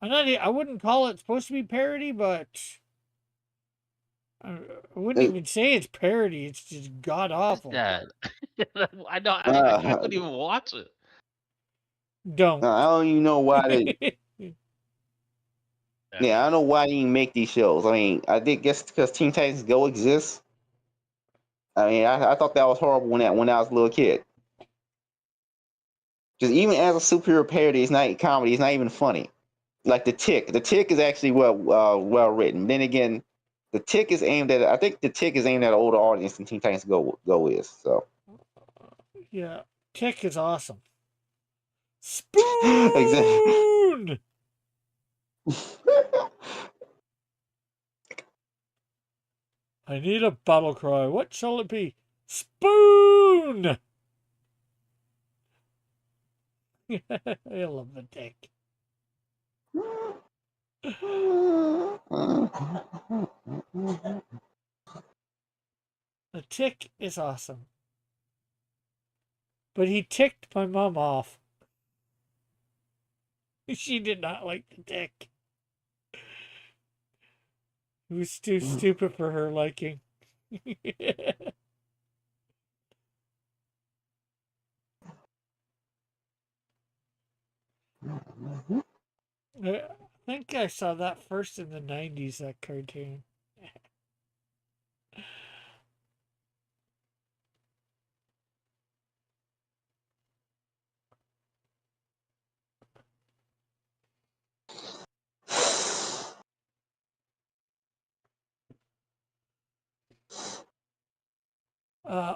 I wouldn't call it supposed to be parody, but I wouldn't It, even say it's parody. It's just god What is awful. that? I know. I uh, couldn't even watch it. Don't. I don't even know why they. Yeah, I don't know why they even make these shows. I mean, I did guess because Teen Titans Go exists. I mean, I thought that was horrible when I was a little kid. Just even as a superhero parody, it's not comedy. It's not even funny. Like the Tick. The Tick is actually well written. Then again, the Tick is aimed at. I think the Tick is aimed at an older audience than Teen Titans Go is. So Yeah, Tick is awesome. exactly. Spoon. I need a battle cry. What shall it be? Spoon. I love the Tick. The Tick is awesome. But he ticked my mom off. She did not like the Tick. It was too stupid for her liking. I think I saw that first in the 90s, that cartoon.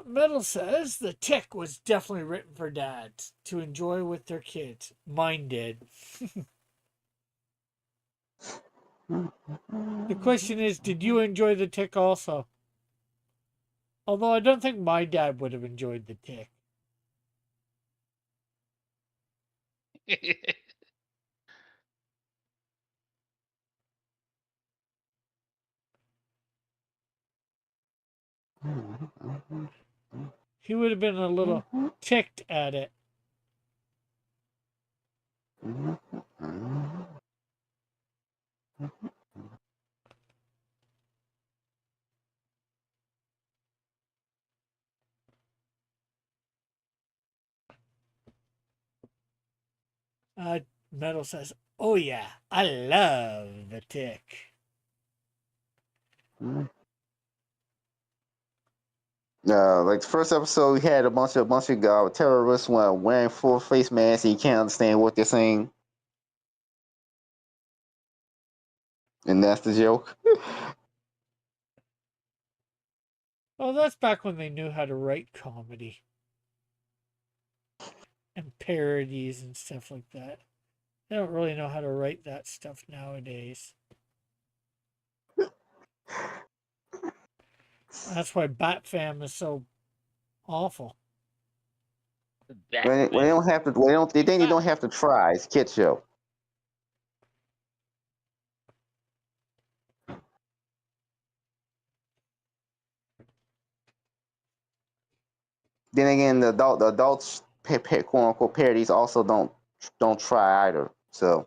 Metal says the Tick was definitely written for dads to enjoy with their kids. Mine did. The question is, did you enjoy the Tick also? Although I don't think my dad would have enjoyed the Tick. He would have been a little ticked at it. Metal says, "Oh yeah, I love the Tick." Like the first episode, we had a bunch of terrorists wearing full face masks. And you can't understand what they're saying, and that's the joke. Oh, that's back when they knew how to write comedy and parodies and stuff like that. They don't really know how to write that stuff nowadays. That's why Bat Fam is so awful. When they don't have to, they think they don't have to try. It's a kid show. Then again, the adults quote unquote parodies also don't try either. So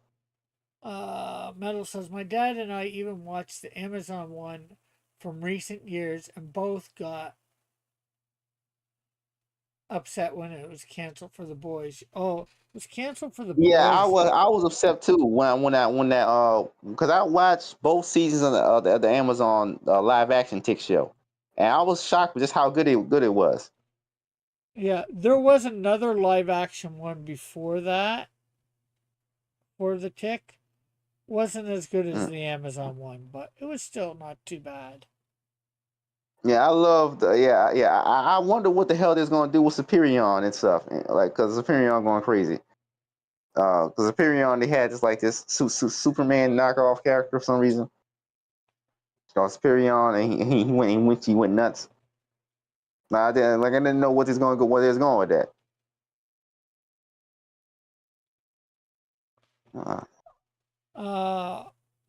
Metal says, my dad and I even watched the Amazon one from recent years and both got upset when it was canceled for the boys. Oh, it was canceled for the yeah, boys. I was upset too when that because I watched both seasons of the Amazon live action Tick show, and I was shocked with just how good it was. Yeah, there was another live action one before that for the Tick. Wasn't as good as Mm. the Amazon one, but it was still not too bad. Yeah, I loved. Yeah. I wonder what the hell they're gonna do with Superion and stuff. Like, cause Superion going crazy. because Superion they had just like this Superman knockoff character for some reason. Called Superion, and he went nuts. I didn't know where it's going with that.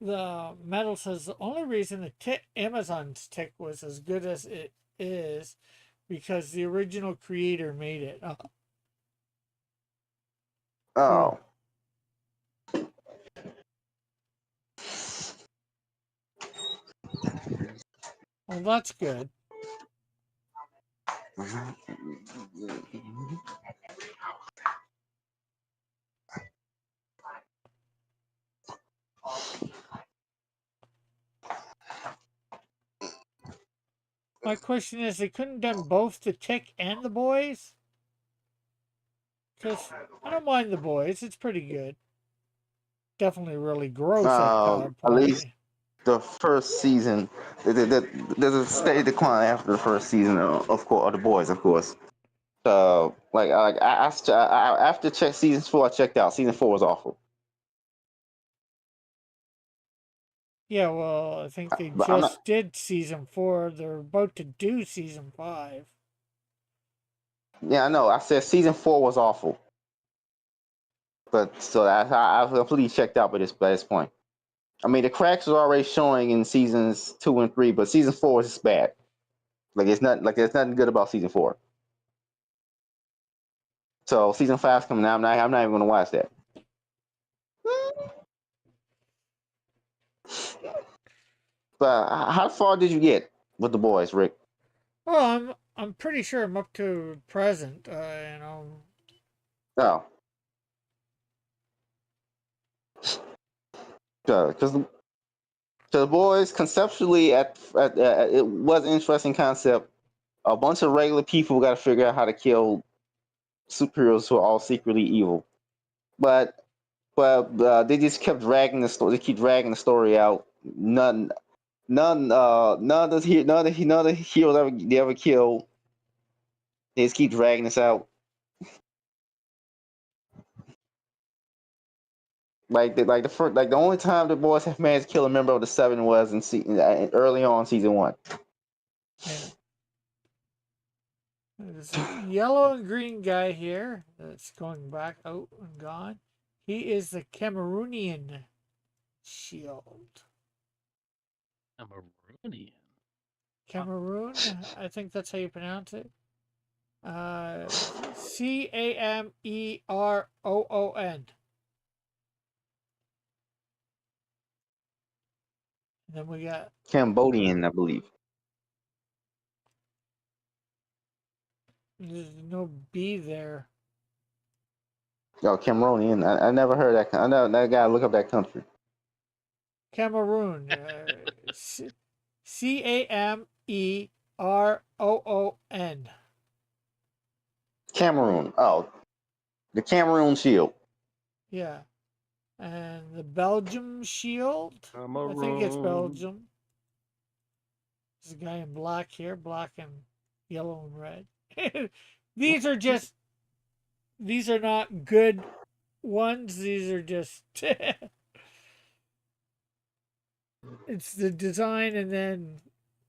The metal says the only reason the Amazon's tick was as good as it is because the original creator made it. Oh. Well, that's good. My question is, they couldn't done both the tick and the boys? Because I don't mind the boys. It's pretty good. Definitely really gross at At least point. the first season, there's a steady decline after the first season of course, of the boys, of course. After check season 4, I checked out. Season 4 was awful. Yeah, well, I think they But I'm not. just did season 4. They're about to do season 5. Yeah, I know. I said season 4 was awful. But so I've completely checked out by this point. I mean, the cracks was already showing in seasons 2 and 3, but season 4 is just bad. There's nothing good about season 4. So season 5's coming out. I'm not even going to watch that. But how far did you get with the boys, Rick? Well, I'm pretty sure I'm up to present. Oh, because the boys conceptually it was an interesting concept. A bunch of regular people got to figure out how to kill superheroes who are all secretly evil, but they just kept dragging the story. They keep dragging the story out. None of the heroes they ever killed. They just keep dragging this out. The only time the boys have managed to kill a member of the Seven was early on season 1. Yeah. There's a yellow and green guy here that's going back out and gone. He is the Cameroonian shield. Cameroonian. Cameroon, I think that's how you pronounce it. Cameroon. And then we got Cambodian, I believe. there's no B there. Oh, Cameroonian. I never heard that. I never gotta look up that country. Cameroon. Cameroon. Cameroon. Oh, the Cameroon Shield. Yeah. And the Belgium shield. I think it's Cameroon. Belgium. There's a guy in black here, black and yellow and red. these are just these are not good ones. These are just it's the design and then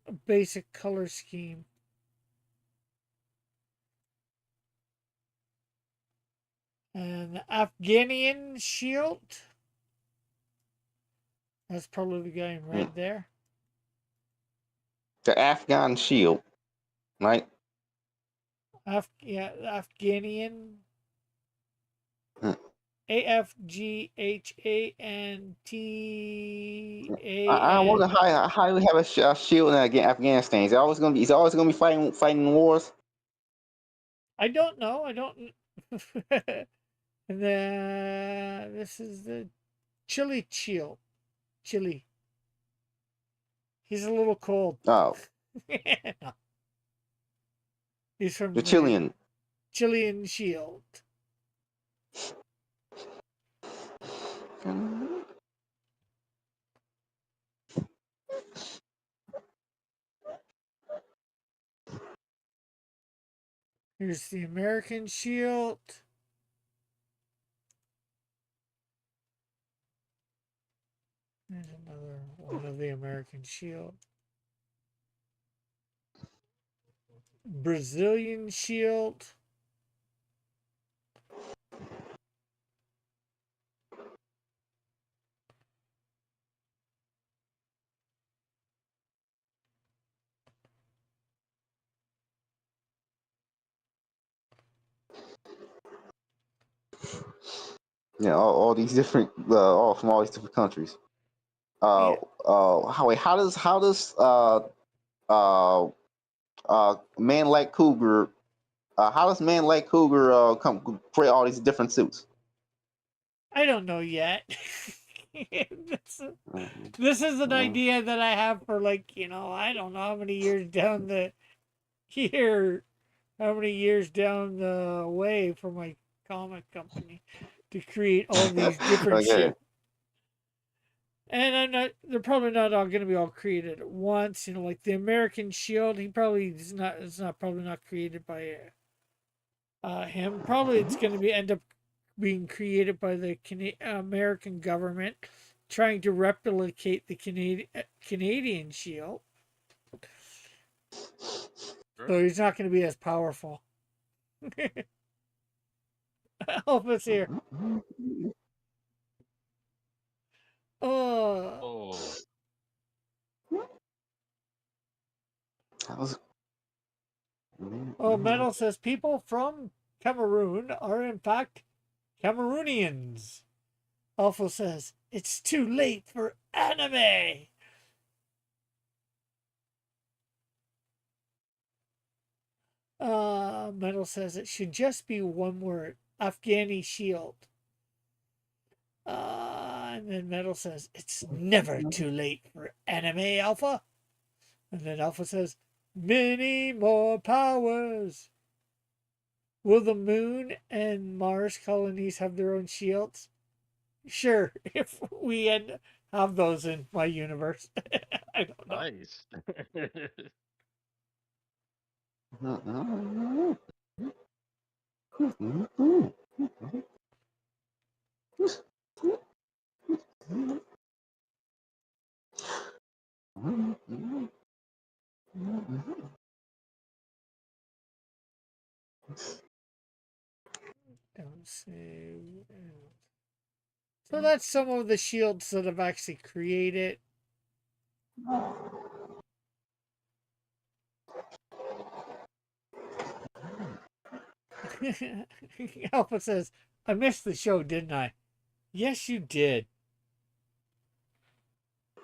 a basic color scheme. And the Afghanian shield. That's probably the guy in red there. The Afghan Shield, right? Afghanian. Hmm. I wonder AFGANTAN. how we have a shield in Afghanistan. He's always gonna be fighting wars. I don't know. I don't. And then this is the Chili Chill. Chili. He's a little cold. Oh, No, he's the from the Chilean. Chilean Shield. Here's the American Shield. There's another one of the American Shield. Brazilian Shield. Yeah, all these different, all from all these different countries. Yeah, How man like Cougar? How does man like Cougar come create all these different suits? I don't know yet. this, Mhm. this is an Mhm. idea that I have for I don't know how many years down the here, how many years down the way for my comic company to create all these different Okay. shields. And they're probably not all going to be all created at once. Like the American Shield, he probably is not, it's not probably not created by him. Probably it's going to be end up being created by the American government trying to replicate the Canadian Shield. Sure. So he's not going to be as powerful. Elvis here. Oh, Oh, How's- oh, Metal says people from Cameroon are in fact Cameroonians. Alpha says it's too late for anime. Metal says it should just be one word: Afghani Shield. And then Metal says it's never too late for anime, Alpha. And then Alpha says many more powers. Will the moon and Mars colonies have their own shields? Sure, if we have those in my universe. I don't know. nice. Don't say. So that's some of the shields that I've actually created. Alpha says, I missed the show, didn't I? Yes, you did.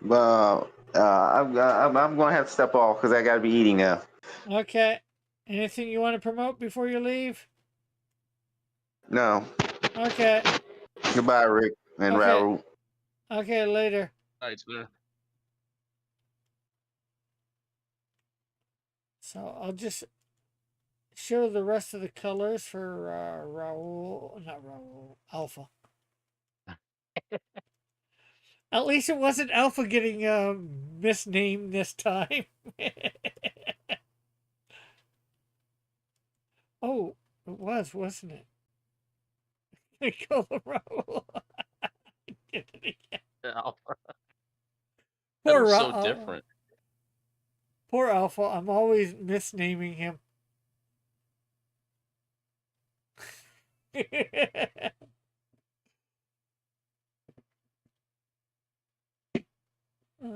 But I'm gonna have to step off because I gotta be eating now. Okay. Anything you want to promote before you leave? No. Okay. Goodbye, Rick and Okay. Raul. Okay, later. Nice, sir. So I'll just show the rest of the colors for Raul, not Raul, Alpha. At least it wasn't Alpha getting misnamed this time. Oh, it was, wasn't it? I call him Raul. Did it again. Yeah, that Poor was so Ra- different. poor Alpha. I'm always misnaming him.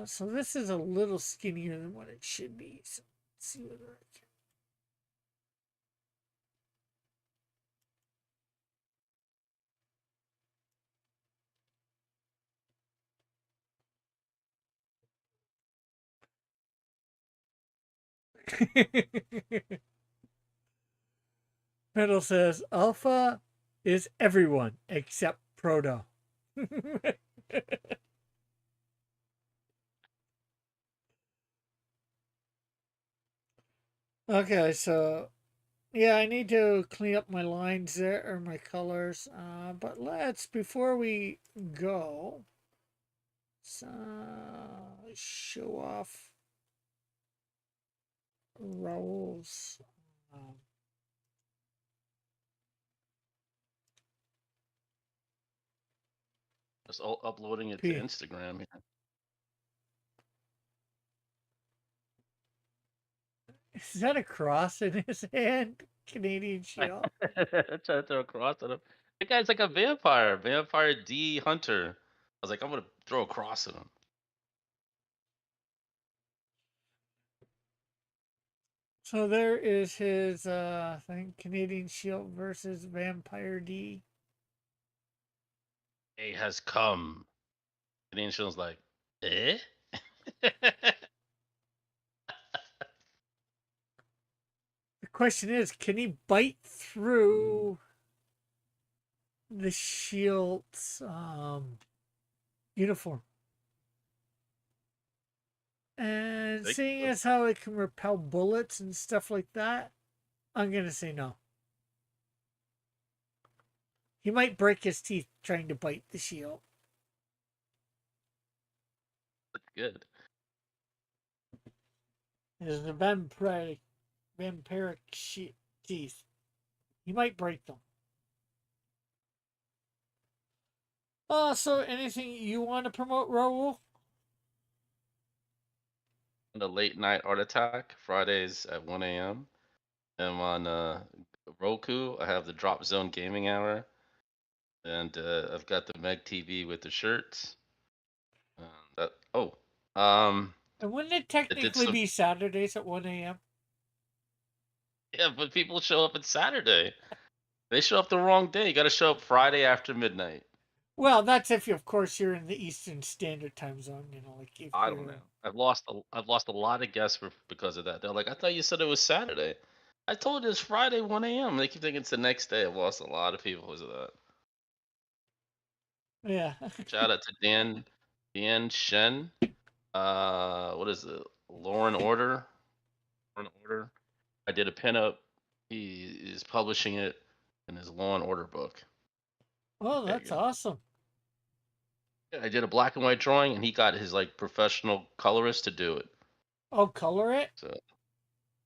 So this is a little skinnier than what it should be. So let's see whether I can. Metal says Alpha is everyone except Proto. Okay, so yeah, I need to clean up my lines there or my colors. But let's before we go, show off Raul's. Um, Just uploading it to P. Instagram. Is that a cross in his hand? Canadian shield. I tried to throw a cross at him. The guy's like a vampire, vampire D hunter. I was like, I'm gonna throw a cross at him. So there is his thing, Canadian shield versus Vampire D. Day has come. And the Shield's like, eh? The question is, can he bite through the shield's uniform? And Think seeing so. as how it can repel bullets and stuff like that, I'm gonna say no. He might break his teeth trying to bite the shield. That's good. His vampiric teeth. He might break them. So anything you want to promote, Raul? The late night art attack, Fridays at 1 a.m. I'm on Roku. I have the Drop Zone Gaming Hour. And I've got the Meg TV with the shirts. That And wouldn't it I did technically some. be Saturdays at 1 a.m.? Yeah, but people show up on Saturday. They show up the wrong day. You got to show up Friday after midnight. Well, that's if, of course, you're in the Eastern Standard Time zone. You know, like if I don't you're. know. I've lost a lot of guests because of that. They're like, I thought you said it was Saturday. I told you it's Friday 1 a.m. They keep thinking it's the next day. I've lost a lot of people because of that. Yeah. Shout out to Dan Shen. What is it? Lauren Order. Lauren Order. I did a pinup. He is publishing it in his Law and Order book. Oh, There you that's go. awesome. Yeah, I did a black and white drawing, and he got his like professional colorist to do it. Oh, color it? So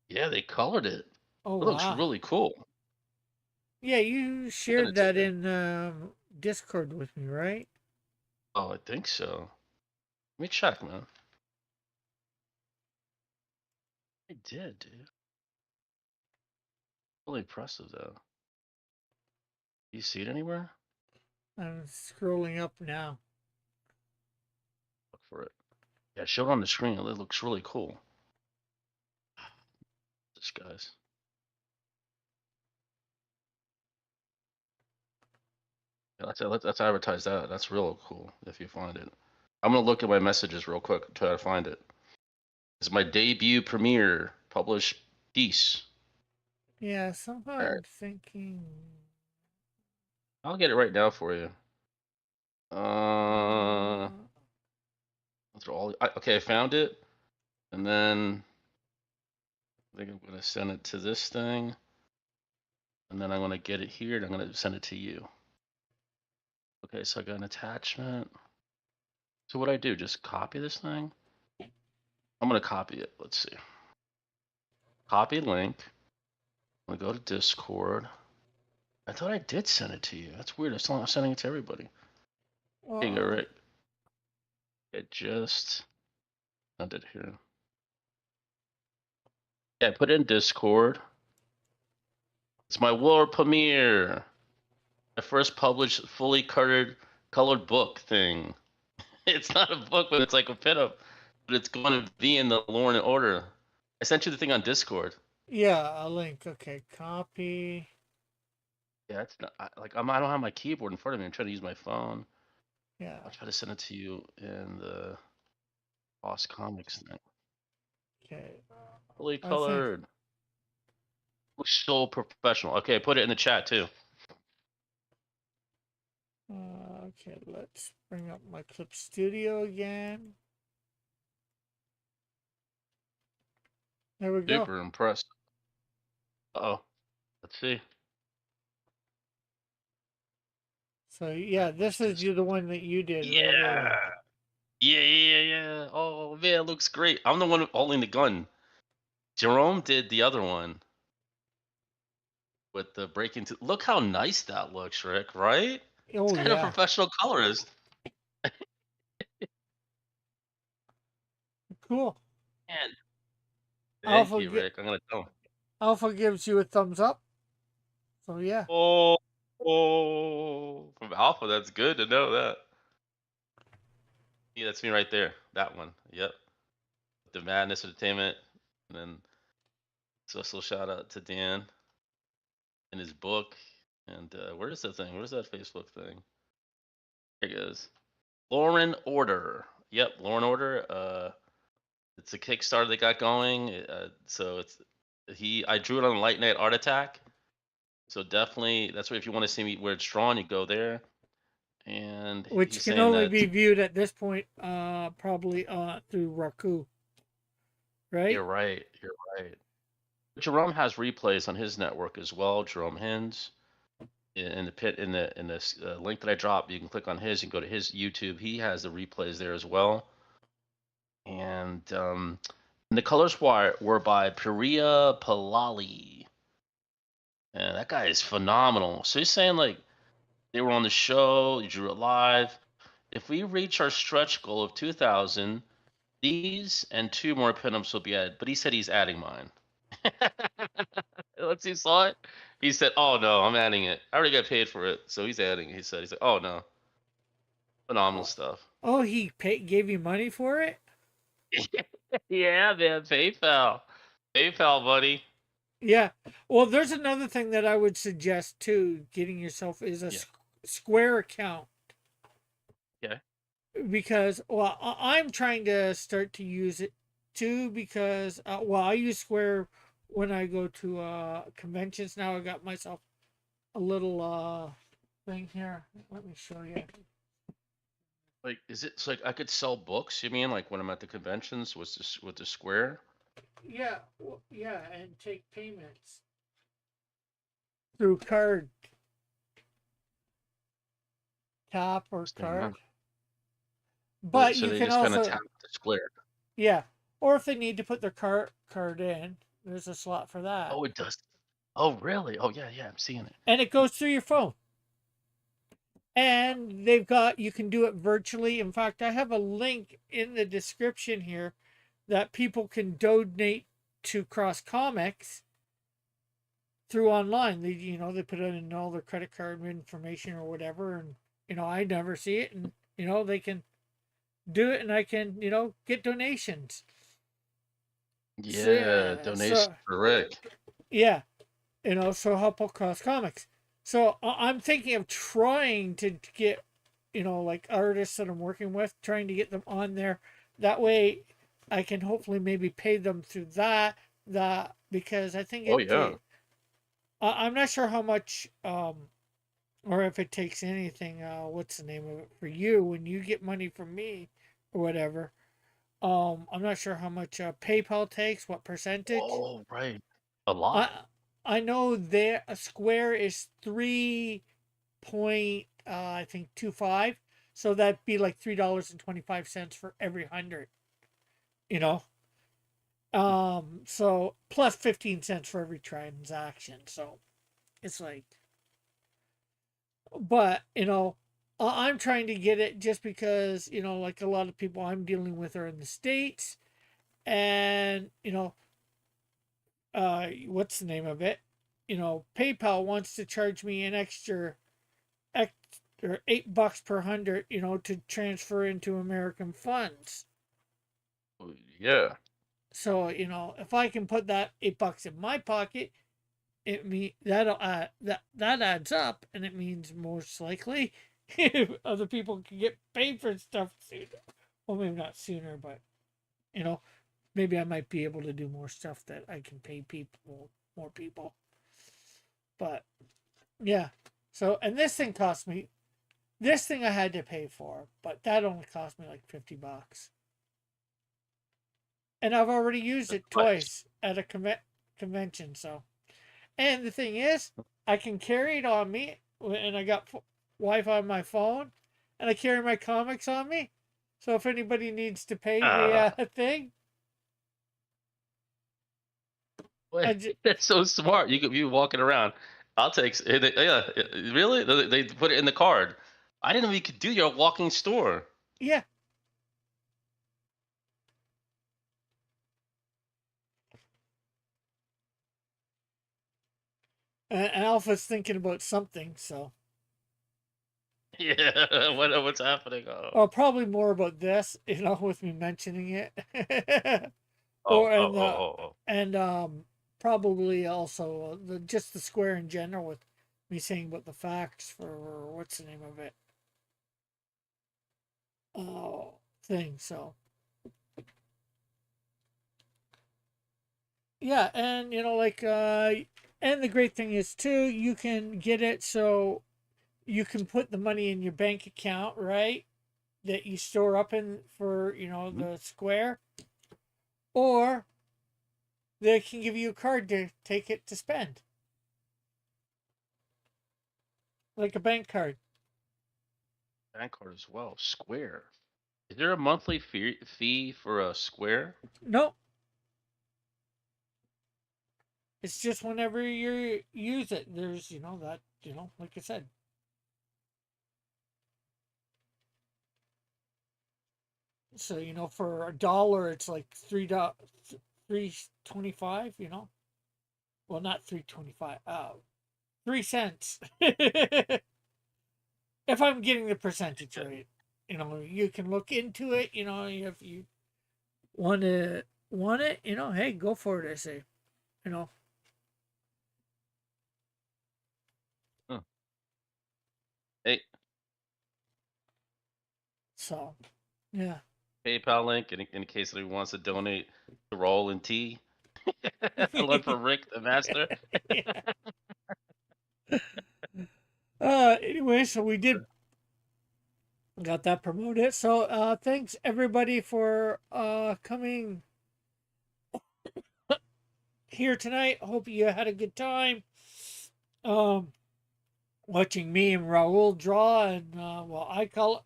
yeah, they colored it. Oh, It looks wow. really cool. Yeah, you Send shared it to that you. in Discord with me, right? Oh, I think so. Let me check, man. I did, dude. Really impressive, though. You see it anywhere? I'm scrolling up now. Look for it. Yeah, show it on the screen. It looks really cool. This guy's. Yeah, let's advertise that. That's real cool if you find it. I'm gonna look at my messages real quick, try to find it. It's my debut premiere published piece. Yeah, somehow All right, I'm thinking. I'll get it right now for you. Uh, Okay, I found it, and then I think I'm gonna send it to this thing, and then I'm gonna get it here, and I'm gonna send it to you. Okay, so I got an attachment. So what I do? Just copy this thing. I'm gonna copy it. Let's see. Copy link. I'm gonna go to Discord. I thought I did send it to you. That's weird. I'm sending it to everybody. Here you go, well, Rick. It just sent it here. Yeah, put it in Discord. It's my world premiere. My first published fully colored book thing. It's not a book, but it's like a pinup. But it's going to be in the Law and Order. I sent you the thing on Discord. yeah, a link. Okay, copy. Yeah, it's not I don't have my keyboard in front of me. I'm trying to use my phone. Yeah. I'll try to send it to you in the Boss Comics thing. Okay. Fully I think. colored. Looks so professional. Okay, put it in the chat too. Okay, let's bring up my Clip Studio again. There we go. Super impressed. Oh, let's see. So yeah, Where's this is this? the one that you did, Yeah. right, Raul? Yeah. Oh man, it looks great. I'm the one holding the gun. Jerome did the other one with the breaking. Look how nice that looks, Rick. Right? It's Oh kind of yeah, professional colorist. cool. Man, Thank Alpha you, Rick. I'm gonna tell him. Alpha gives you a thumbs up. So yeah. Oh, from Alpha. That's good to know that. Yeah, that's me right there. That one. Yep. The Madness Entertainment. And then special shout out to Dan and his book. And where is that thing? Where's that Facebook thing? Here it goes. Lauren Order. Yep, Lauren Order. It's a Kickstarter they got going. So it's I drew it on Light Night Art Attack. So definitely that's where if you want to see me where it's drawn, you go there. And he's Which can saying only that be viewed at this point, probably through Roku, right? you're right. You're right. Jerome has replays on his network as well. Jerome Hins. In the pit in the link that I dropped, you can click on his and go to his YouTube. He has the replays there as well. And the colors were by Priya Palali. And that guy is phenomenal. So he's saying like they were on the show, you drew it live. If we reach our stretch goal of 2,000, these and 2 more pinups will be added. But he said he's adding mine. Once he saw it, he said, "Oh no, I'm adding it. I already got paid for it, so he's adding it." He's like, "Oh no, phenomenal Oh, stuff." oh, gave you money for it? Yeah, man, PayPal, buddy. Yeah. Well, there's another thing that I would suggest too. Getting yourself is a Yeah. Square account. Okay. Because I'm trying to start to use it too because I use Square when I go to conventions. Now I got myself a little thing here. Let me show you. Like, is it like I could sell books? You mean like when I'm at the conventions with the Square? Yeah, yeah, and take payments through card, tap or card. But So you they can just kind of also, tap the Square. yeah, or if they need to put their card in, there's a slot for that, Oh, it does. Oh, really? Oh, yeah, yeah. I'm seeing it. and it goes through your phone. And you can do it virtually. In fact, I have a link in the description here that people can donate to Cross Comics through online. They put in all their credit card information or whatever, and I never see it, and they can do it, and I can get donations. So Yeah, yeah, donation for Rick. yeah, so help out Cross Comics. So I'm thinking of trying to get like artists that I'm working with, trying to get them on there. That way, I can hopefully maybe pay them through that because I think Oh, yeah. I'm not sure how much or if it takes anything. What's the name of it for you when you get money from me or whatever? I'm not sure how much PayPal takes, what percentage. Oh, right. A lot. I know there a Square is 3 I think 25, so that'd be like $3.25 for every 100. You know, so plus 15 cents for every transaction. So it's like, but I'm trying to get it just because like a lot of people I'm dealing with are in the States, and what's the name of it? PayPal wants to charge me an extra or $8 per 100, to transfer into American funds. Yeah. So if I can put that $8 in my pocket, it that adds up, and it means most likely other people can get paid for stuff sooner. Well, maybe not sooner, but maybe I might be able to do more stuff that I can pay more people. But yeah, so and this thing I had to pay for, but that only cost me like $50. And I've already used it twice at a convention. So, and the thing is, I can carry it on me, and I got Wi-Fi on my phone, and I carry my comics on me. So if anybody needs to pay the thing, That's so smart. You could be walking around. I'll take. Yeah, really? They put it in the card. I didn't know you could do your walking store. yeah. And Alpha's thinking about something, so. Yeah, what's happening? Oh, Well, probably more about this, with me mentioning it. oh, or oh, and oh, oh, oh. and probably also just the square in general with me saying about the facts for what's the name of it thing. So yeah, and and the great thing is too, you can get it so you can put the money in your bank account, right? That you store up in for Mhm. the square, or they can give you a card to take it to spend, like a bank card. Bank card as well. Square. Is there a monthly fee for a Square? No, it's just whenever you use it. There's that like I said. So for $1, it's like $3.25. Well, not 3.25. 3 cents. If I'm getting the percentage Yeah. right. You can look into it. If you want it, hey, go for it. I say, you know. Huh. Hey, So yeah. PayPal link in case anyone wants to donate to roll and tea. Learn from Rick the Master. Yeah. Anyway, so we did got that promoted. So thanks everybody for coming here tonight. Hope you had a good time. Um, watching me and Raul draw, and well, I color,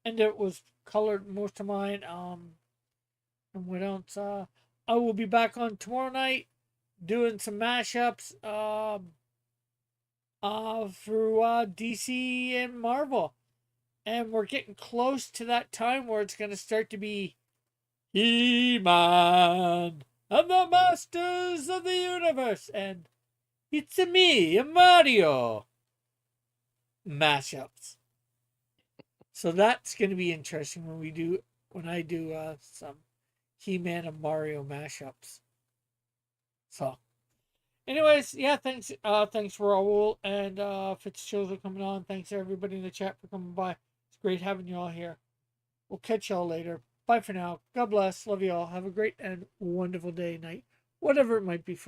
and it was colored most of mine. And what else? I will be back on tomorrow night doing some mashups. Through DC and Marvel, and we're getting close to that time where it's gonna start to be He-Man and the Masters of the Universe, and it's a me, a Mario mashups. So that's gonna be interesting when I do some He-Man and Mario mashups. So, anyways, yeah, thanks Raul and Fitzgerald for coming on. Thanks everybody in the chat for coming by. It's great having you all here. We'll catch y'all later. Bye for now. God bless. Love you all. Have a great and wonderful day, night, whatever it might be for.